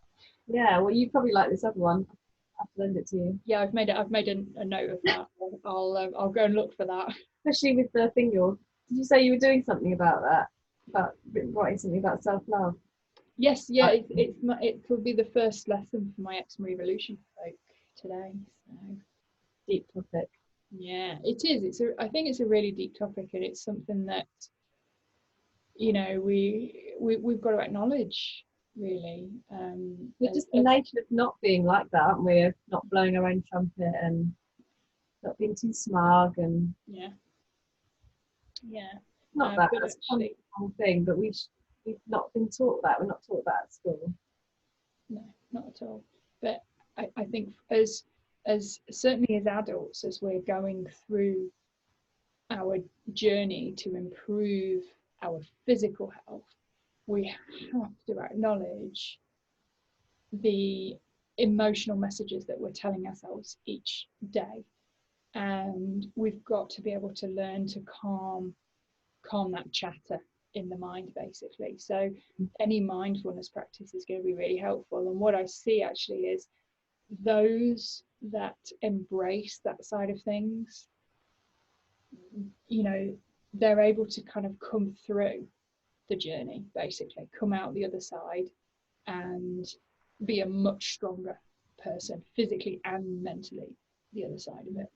Yeah, well, you probably like this other one. I'll lend it to you. Yeah, I've made a note of that. I'll go and look for that. Especially with the thing did you say you were doing something about that? About writing something about self-love? Yes, yeah, it will be the first lesson for my eczema evolution folk today. So deep topic. Yeah, it is. I think it's a really deep topic, and it's something that, you know, we've got to acknowledge, really. We're just the nature of not being like that, aren't we? Of not blowing our own trumpet and not being too smug and yeah. Not that that's actually a whole thing, but we've not been taught that. We're not taught that at school. No, not at all. But I think as certainly as adults, as we're going through our journey to improve our physical health, we have to acknowledge the emotional messages that we're telling ourselves each day, and we've got to be able to learn to calm that chatter in the mind, basically. So any mindfulness practice is going to be really helpful. And what I see actually is those that embrace that side of things, you know, they're able to kind of come through the journey, basically come out the other side and be a much stronger person, physically and mentally, the other side of it.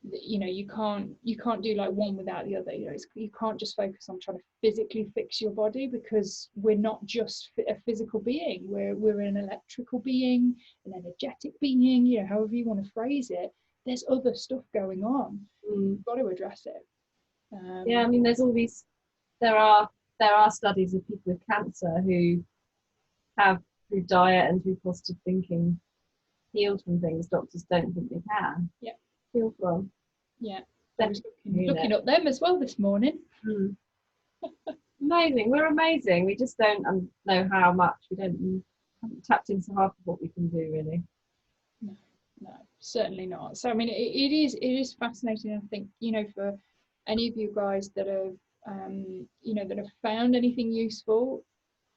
You know, you can't do like one without the other. You know, you can't just focus on trying to physically fix your body, because we're not just a physical being. We're an electrical being, an energetic being, you know, however you want to phrase it. There's other stuff going on. You've got to address it. Yeah, I mean, there's all these. There are studies of people with cancer who have, through diet and through positive thinking, healed from things doctors don't think they can heal from. Yeah, I was looking up them as well this morning. Amazing. We're amazing. We just don't know how much. We haven't tapped into half of what we can do, really. No, certainly not. So I mean, it is fascinating. I think, you know, for any of you guys that have you know, that have found anything useful,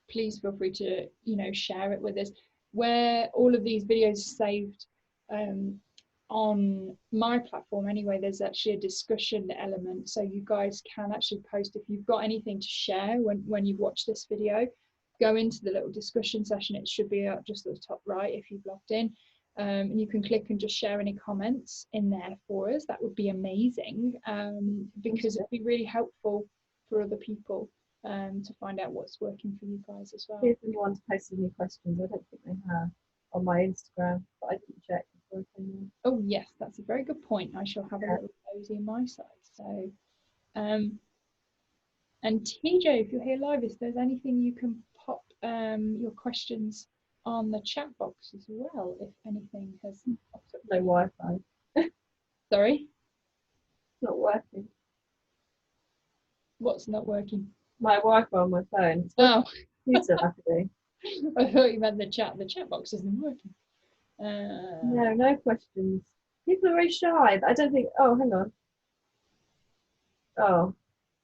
please feel free to, you know, share it with us. where all of these videos are saved on my platform anyway, there's actually a discussion element, so you guys can actually post if you've got anything to share when you've watched this video. Go into the little discussion session, it should be just at the top right if you've logged in, and you can click and just share any comments in there for us. That would be amazing, because it'd be really helpful for other people to find out what's working for you guys as well. If anyone's posted any questions, I don't think they have on my Instagram, but I didn't check before I came in. Oh yes, that's a very good point. I shall have a little nosy on my side. So, and TJ, if you're here live, if there's anything you can pop your questions on the chat box as well, if anything has popped up. No Wi-Fi. Sorry? Not working. What's not working? My Wi-Fi on my phone. Oh. Computer, luckily. I thought you meant the chat. The chat box isn't working. No questions. People are very shy. I don't think. Oh, hang on. Oh,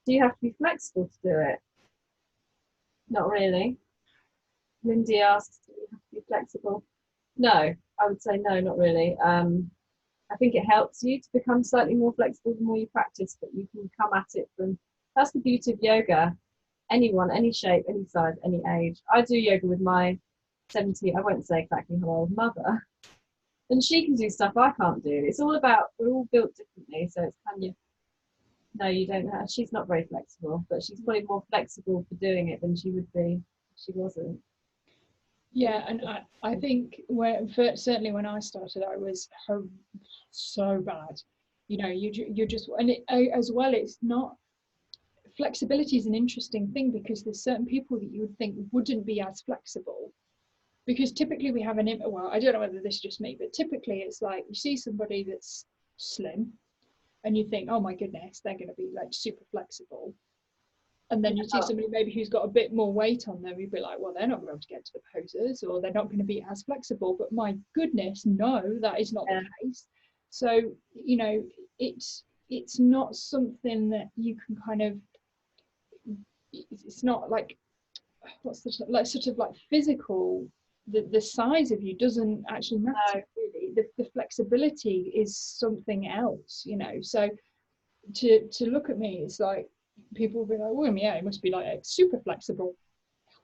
do you have to be flexible to do it? Not really. Lindy asks, do you have to be flexible? No, I would say no, not really. I think it helps you to become slightly more flexible the more you practice, but you can come at it from, that's the beauty of yoga. Anyone, any shape, any size, any age. I do yoga with my 70, I won't say exactly how old mother, and she can do stuff I can't do. It's all about, we're all built differently, so it's kind of, no, you don't have, she's not very flexible, but she's probably more flexible for doing it than she would be if she wasn't. Yeah, and I think certainly when I started, I was so bad. You know, you're just, and as well, it's not, flexibility is an interesting thing because there's certain people that you would think wouldn't be as flexible, because typically we have well, I don't know whether this is just me, but typically it's like you see somebody that's slim and you think, oh my goodness, they're going to be like super flexible. And then you see somebody maybe who's got a bit more weight on them, you'd be like, well, they're not going to be able to get to the poses, or they're not going to be as flexible. But my goodness, no, that is not the case. So, you know, it's not something that you can kind of, it's not like, what's the, like sort of like physical, the size of you doesn't actually matter really. The flexibility is something else, you know. So to look at me, it's like, people will be like, well, yeah, it must be like super flexible.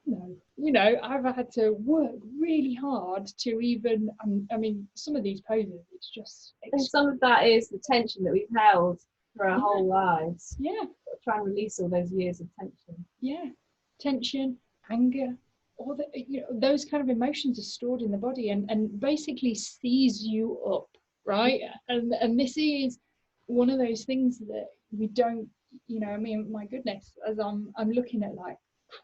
No, you know, I've had to work really hard to even, I mean, some of these poses, it's just and some of that is the tension that we've held for our whole lives. Yeah, try and release all those years of tension. Yeah, tension, anger, all the, you know, those kind of emotions are stored in the body and basically seize you up, right? And this is one of those things that we don't, you know, I mean, my goodness, as I'm looking at, like,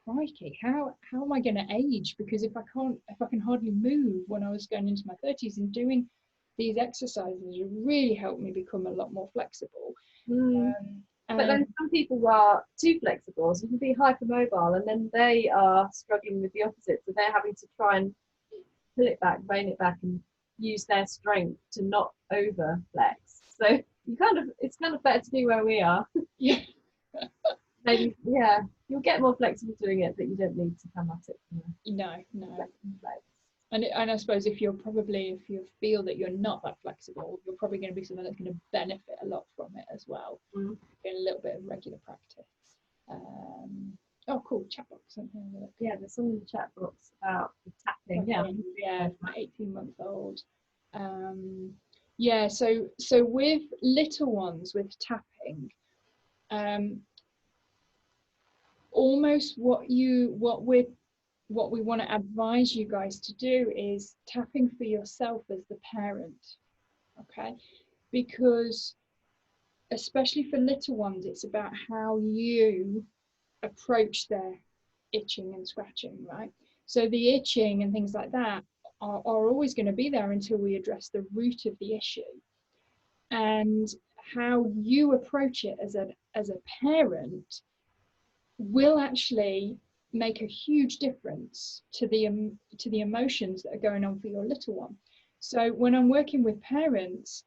crikey, how am I going to age? Because if I can hardly move when I was going into my 30s, and doing these exercises really helped me become a lot more flexible. But then some people are too flexible, so you can be hypermobile, and then they are struggling with the opposite, so they're having to try and pull it back, rein it back, and use their strength to not over flex. So it's kind of better to be where we are. Yeah. Maybe, yeah, you'll get more flexible doing it, but you don't need to come at it from no flex. And I suppose if you feel that you're not that flexible, you're probably going to be someone that's going to benefit a lot from it as well. In a little bit of regular practice. Oh, cool, chat box. Yeah, there's some in the chat box about the tapping. Yeah, 18-month-old. Yeah, so with little ones, with tapping, almost what we want to advise you guys to do is tapping for yourself as the parent, okay? Because especially for little ones, it's about how you approach their itching and scratching, right? So the itching and things like that are always going to be there until we address the root of the issue. And how you approach it as a parent will actually make a huge difference to the emotions that are going on for your little one. So when I'm working with parents,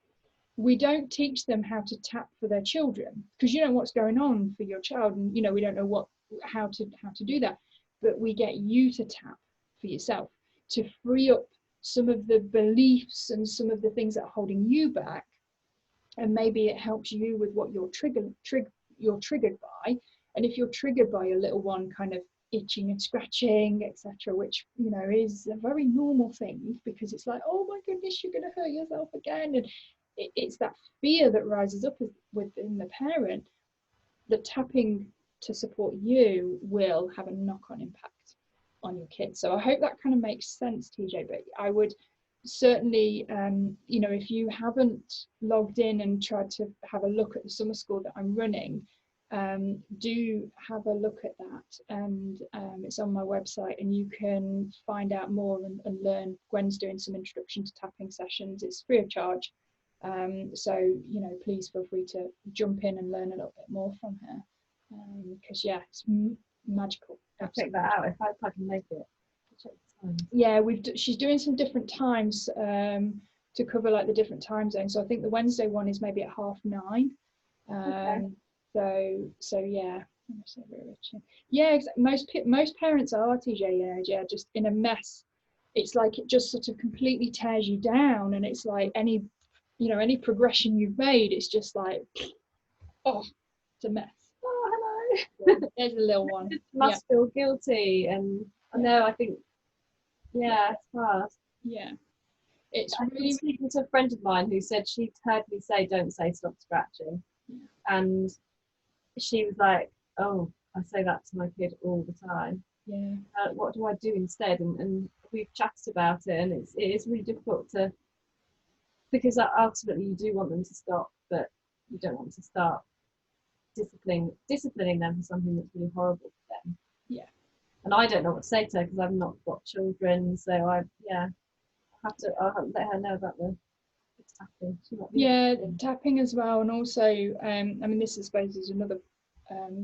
we don't teach them how to tap for their children, because you know what's going on for your child, and you know we don't know how to do that, but we get you to tap for yourself. to free up some of the beliefs and some of the things that are holding you back, and maybe it helps you with what you're triggered by. And if you're triggered by your little one kind of itching and scratching, etc., which, you know, is a very normal thing, because it's like, oh my goodness, you're going to hurt yourself again, and it's that fear that rises up within the parent. The tapping to support you will have a knock-on impact on your kids. So I hope that kind of makes sense, TJ. But I would certainly, you know, if you haven't logged in and tried to have a look at the summer school that I'm running, do have a look at that, and it's on my website, and you can find out more and learn. Gwen's doing some introduction to tapping sessions. It's free of charge, so, you know, please feel free to jump in and learn a little bit more from her, because yeah, it's magical. I'll check that out if I can make it. Check the times. Yeah, she's doing some different times to cover like the different time zones. So I think the Wednesday one is maybe at 9:30. Okay. So yeah, yeah, most parents are, TJ, yeah, just in a mess. It's like it just sort of completely tears you down, and it's like any progression you've made, it's just like, oh, it's a mess. Oh, hello. There's a little one. Must feel guilty, and I know, I think, yeah, it's hard. Yeah, it's I really. was speaking to a friend of mine who said she'd heard me say, "Don't say stop scratching," and she was like, "Oh, I say that to my kid all the time. Yeah. What do I do instead?" And we've chatted about it, and it is really difficult to, because ultimately you do want them to stop, but you don't want to start disciplining them for something that's really horrible for them. Yeah. And I don't know what to say to her because I've not got children, so I'll let her know about the tapping. Tapping as well. And also, I mean, this I suppose is another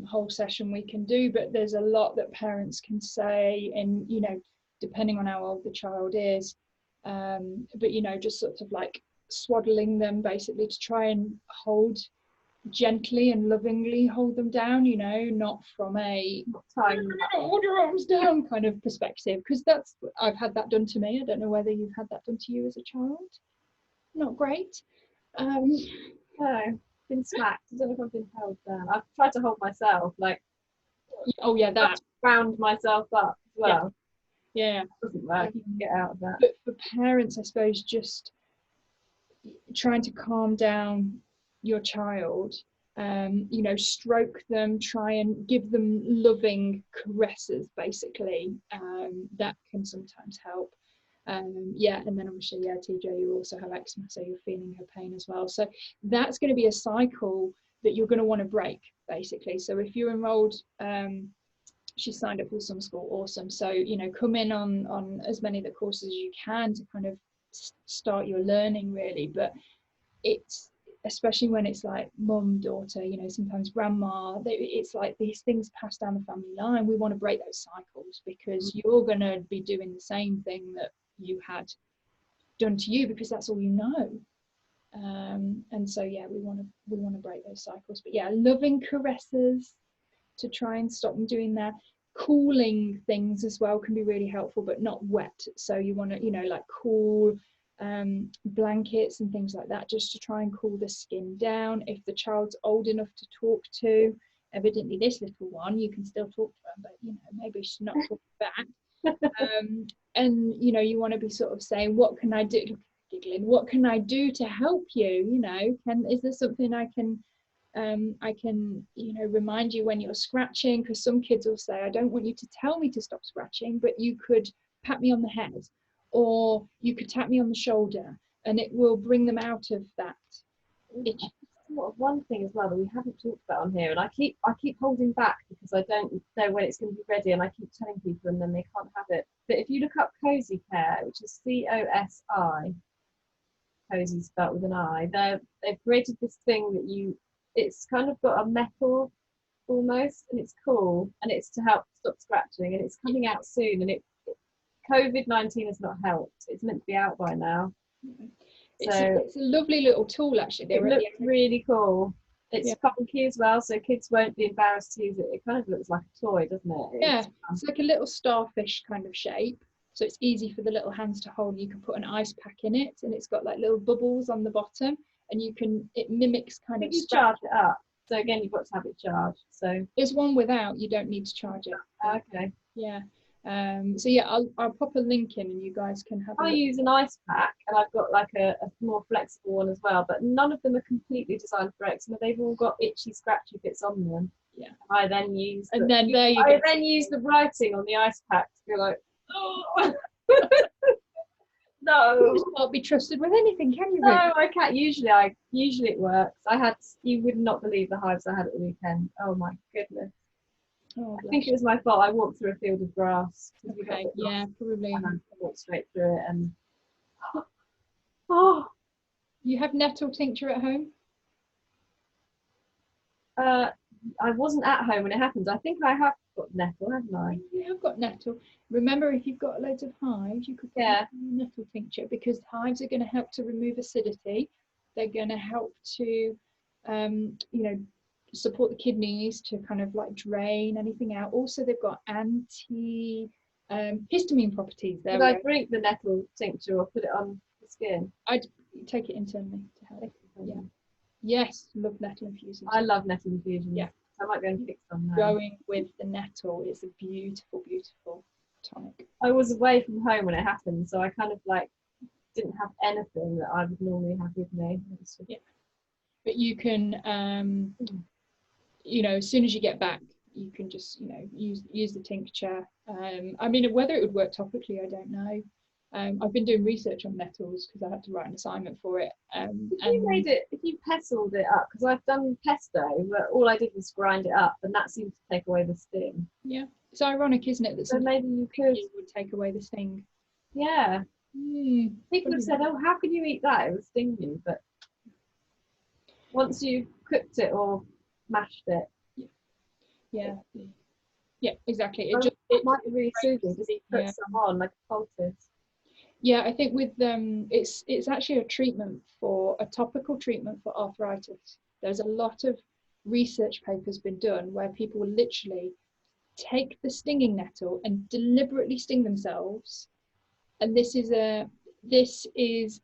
whole session we can do, but there's a lot that parents can say, and, you know, depending on how old the child is, but, you know, just sort of like swaddling them basically to try and gently and lovingly hold them down, you know, not from a hold your arms down kind of perspective, because I've had that done to me. I don't know whether you've had that done to you as a child. Not great. No, been smacked. I don't know if I've been held down. I've tried to hold myself, like, oh yeah, that round myself up as well. Yeah. It doesn't work. You can get out of that. But for parents, I suppose, just trying to calm down your child, you know, stroke them, try and give them loving caresses, basically, that can sometimes help. Yeah, and then obviously, yeah, TJ, you also have eczema, so you're feeling her pain as well. So that's going to be a cycle that you're going to want to break, basically. So if you're enrolled, she signed up for summer school, awesome. So, you know, come in on as many of the courses as you can to kind of start your learning, really. But it's, especially when it's like mum, daughter, you know, sometimes grandma, it's like these things pass down the family line. We want to break those cycles, because you're going to be doing the same thing that you had done to you, because that's all you know. And so yeah, we want to break those cycles. But yeah, loving caresses to try and stop them doing that. Cooling things as well can be really helpful, but not wet. So you want to, you know, like cool blankets and things like that, just to try and cool the skin down. If the child's old enough to talk to, evidently this little one, you can still talk to her, but, you know, maybe she's not talking back. And, you know, you want to be sort of saying, what can I do? Giggling, what can I do to help you? You know, is there something I can, you know, remind you when you're scratching? Because some kids will say, I don't want you to tell me to stop scratching, but you could pat me on the head, or you could tap me on the shoulder, and it will bring them out of that itch. One thing as well that we haven't talked about on here, and I keep holding back because I don't know when it's going to be ready, and I keep telling people and then they can't have it. But if you look up Cozy Care, which is COSI, Cozy spelled with an I, they've created this thing that it's kind of got a metal almost, and it's cool, and it's to help stop scratching, and it's coming out soon, and COVID-19 has not helped. It's meant to be out by now. It's a lovely little tool, actually. It looks really cool. It's funky as well, so kids won't be embarrassed to use it. It kind of looks like a toy, doesn't it? It's like a little starfish kind of shape. so it's easy for the little hands to hold. You can put an ice pack in it, and it's got like little bubbles on the bottom, and it mimics kind of. You charge it up. So again, you've got to have it charged. So there's one without. You don't need to charge it. Okay. Yeah. So yeah, I'll pop a link in, and you guys can have. I use an ice pack, and I've got like a more flexible one as well. But none of them are completely designed for eczema. They've all got itchy, scratchy bits on them. Yeah. I then use. And then there you go. I then use the writing on the ice pack to be like, oh. No. You just can't be trusted with anything, can you? No, I can't. Usually it works. You would not believe the hives I had at the weekend. Oh my goodness. Oh, I think it was my fault. I walked through a field of grass. Okay, yeah, probably. And I walked straight through it, and oh. You have nettle tincture at home? I wasn't at home when it happened. I think I have got nettle, haven't I? You have got nettle. Remember, if you've got loads of hives, you could put nettle tincture, because hives are going to help to remove acidity. They're going to help to, support the kidneys to kind of like drain anything out. Also, they've got anti histamine properties there. Would I drink the nettle tincture or put it on the skin? I'd take it internally to help. Yeah. Yes, love nettle infusions. I love nettle infusions. Yeah. I might go and fix some now. Going with the nettle is a beautiful, beautiful tonic. I was away from home when it happened, so I kind of like didn't have anything that I would normally have with me. Yeah. But you can, as soon as you get back, you can just, use the tincture. I mean, whether it would work topically, I don't know. I've been doing research on nettles because I had to write an assignment for it. If you pestled it up, because I've done pesto, but all I did was grind it up, and that seems to take away the sting. Yeah, it's ironic, isn't it? That so maybe you could would take away the sting. Yeah. People have said, "Oh, how can you eat that? It would sting you." But once you've cooked it or mashed it, yeah, exactly. It might be really soothing. Just put some on, like a poultice. Yeah, I think with it's actually a topical treatment for arthritis. There's a lot of research papers been done where people will literally take the stinging nettle and deliberately sting themselves, and this is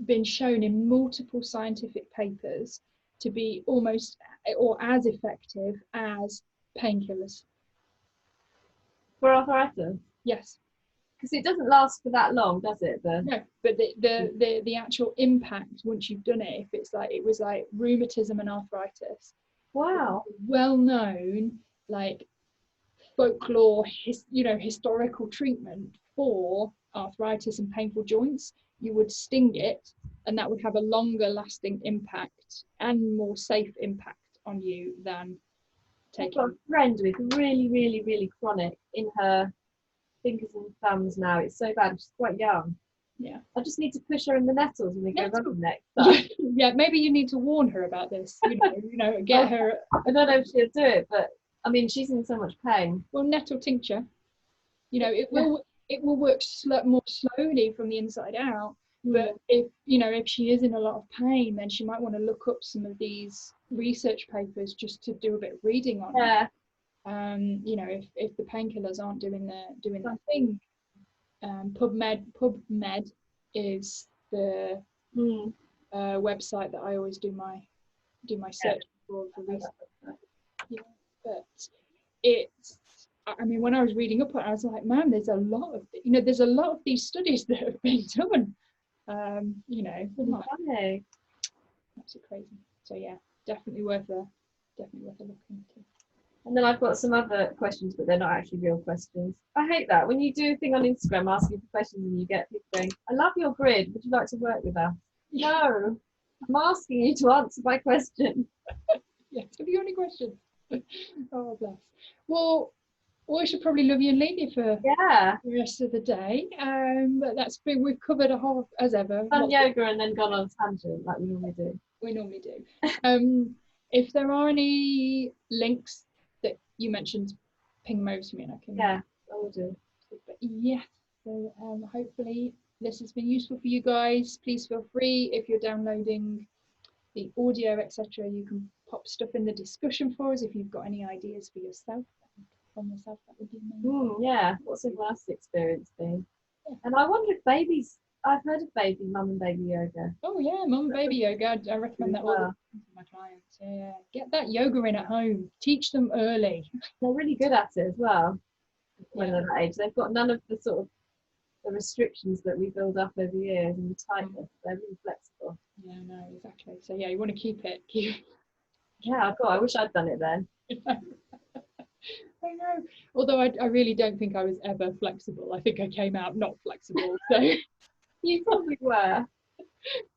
been shown in multiple scientific papers to be almost or as effective as painkillers for arthritis. Yes. Because it doesn't last for that long, does it? No, but the actual impact once you've done it, if it was like rheumatism and arthritis. Wow. Well known, like folklore, historical treatment for arthritis and painful joints. You would sting it, and that would have a longer lasting impact and more safe impact on you than taking. I've got a friend with really, really, really chronic in her fingers and thumbs now. It's so bad. She's quite young. Yeah. I just need to push her in the nettles when we go running next time. Yeah, maybe you need to warn her about this. Get her. I don't know if she'll do it, but I mean, she's in so much pain. Well, nettle tincture. It will work more slowly from the inside out. But if she is in a lot of pain, then she might want to look up some of these research papers just to do a bit of reading on it. If the painkillers aren't doing their thing. PubMed is the website that I always do my search for research. Yeah, but when I was reading up on it, I was like, man, there's a lot of these studies that have been done. Funny. Absolutely crazy. So yeah, definitely worth a look into. And then I've got some other questions, but they're not actually real questions. I hate that. When you do a thing on Instagram asking for questions and you get people going, "I love your grid. Would you like to work with us?" No, I'm asking you to answer my question. Yes. Have you got any questions? Oh, bless. Well, we should probably love you and leave you for the rest of the day. But we've covered a whole, as ever. Done yoga and then gone on a tangent like we normally do. If there are any links that you mentioned, ping them over to me and I can. Yeah, I will do. But yeah, so hopefully this has been useful for you guys. Please feel free, if you're downloading the audio, etc., you can pop stuff in the discussion for us if you've got any ideas for yourself. from yourself, that would be amazing. Yeah, what's everyone else's experience been? Yeah. And I wonder if babies, I've heard of mum and baby yoga. Oh yeah, mum and baby yoga. I recommend that all the time to my clients. Yeah, get that yoga in at home. Teach them early. They're really good at it as well when Yeah. they're that age. They've got none of the sort of the restrictions that we build up over years and the tightness. They're really flexible. Yeah, no, exactly. So yeah, you want to keep it. Yeah, God, I wish I'd done it then. I know. Although I really don't think I was ever flexible. I think I came out not flexible. So You probably were. I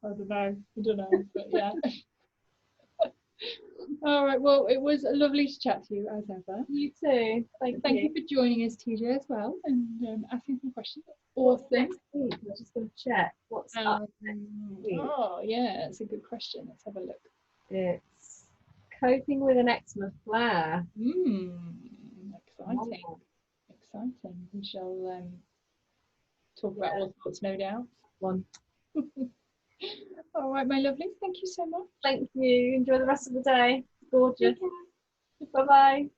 don't know. But yeah. All right. Well, it was lovely to chat to you as ever. You too. Thank Thank you. you for joining us, TJ, as well, and asking some questions. What's Awesome. next week? I'm just going to check what's up next week. Oh, yeah, it's a good question. Let's have a look. It's coping with an eczema flare. Exciting. Oh. Exciting. We shall talk about all sorts, no doubt. One. All right, my lovelies. Thank you so much. Thank you. Enjoy the rest of the day. Gorgeous. Bye bye.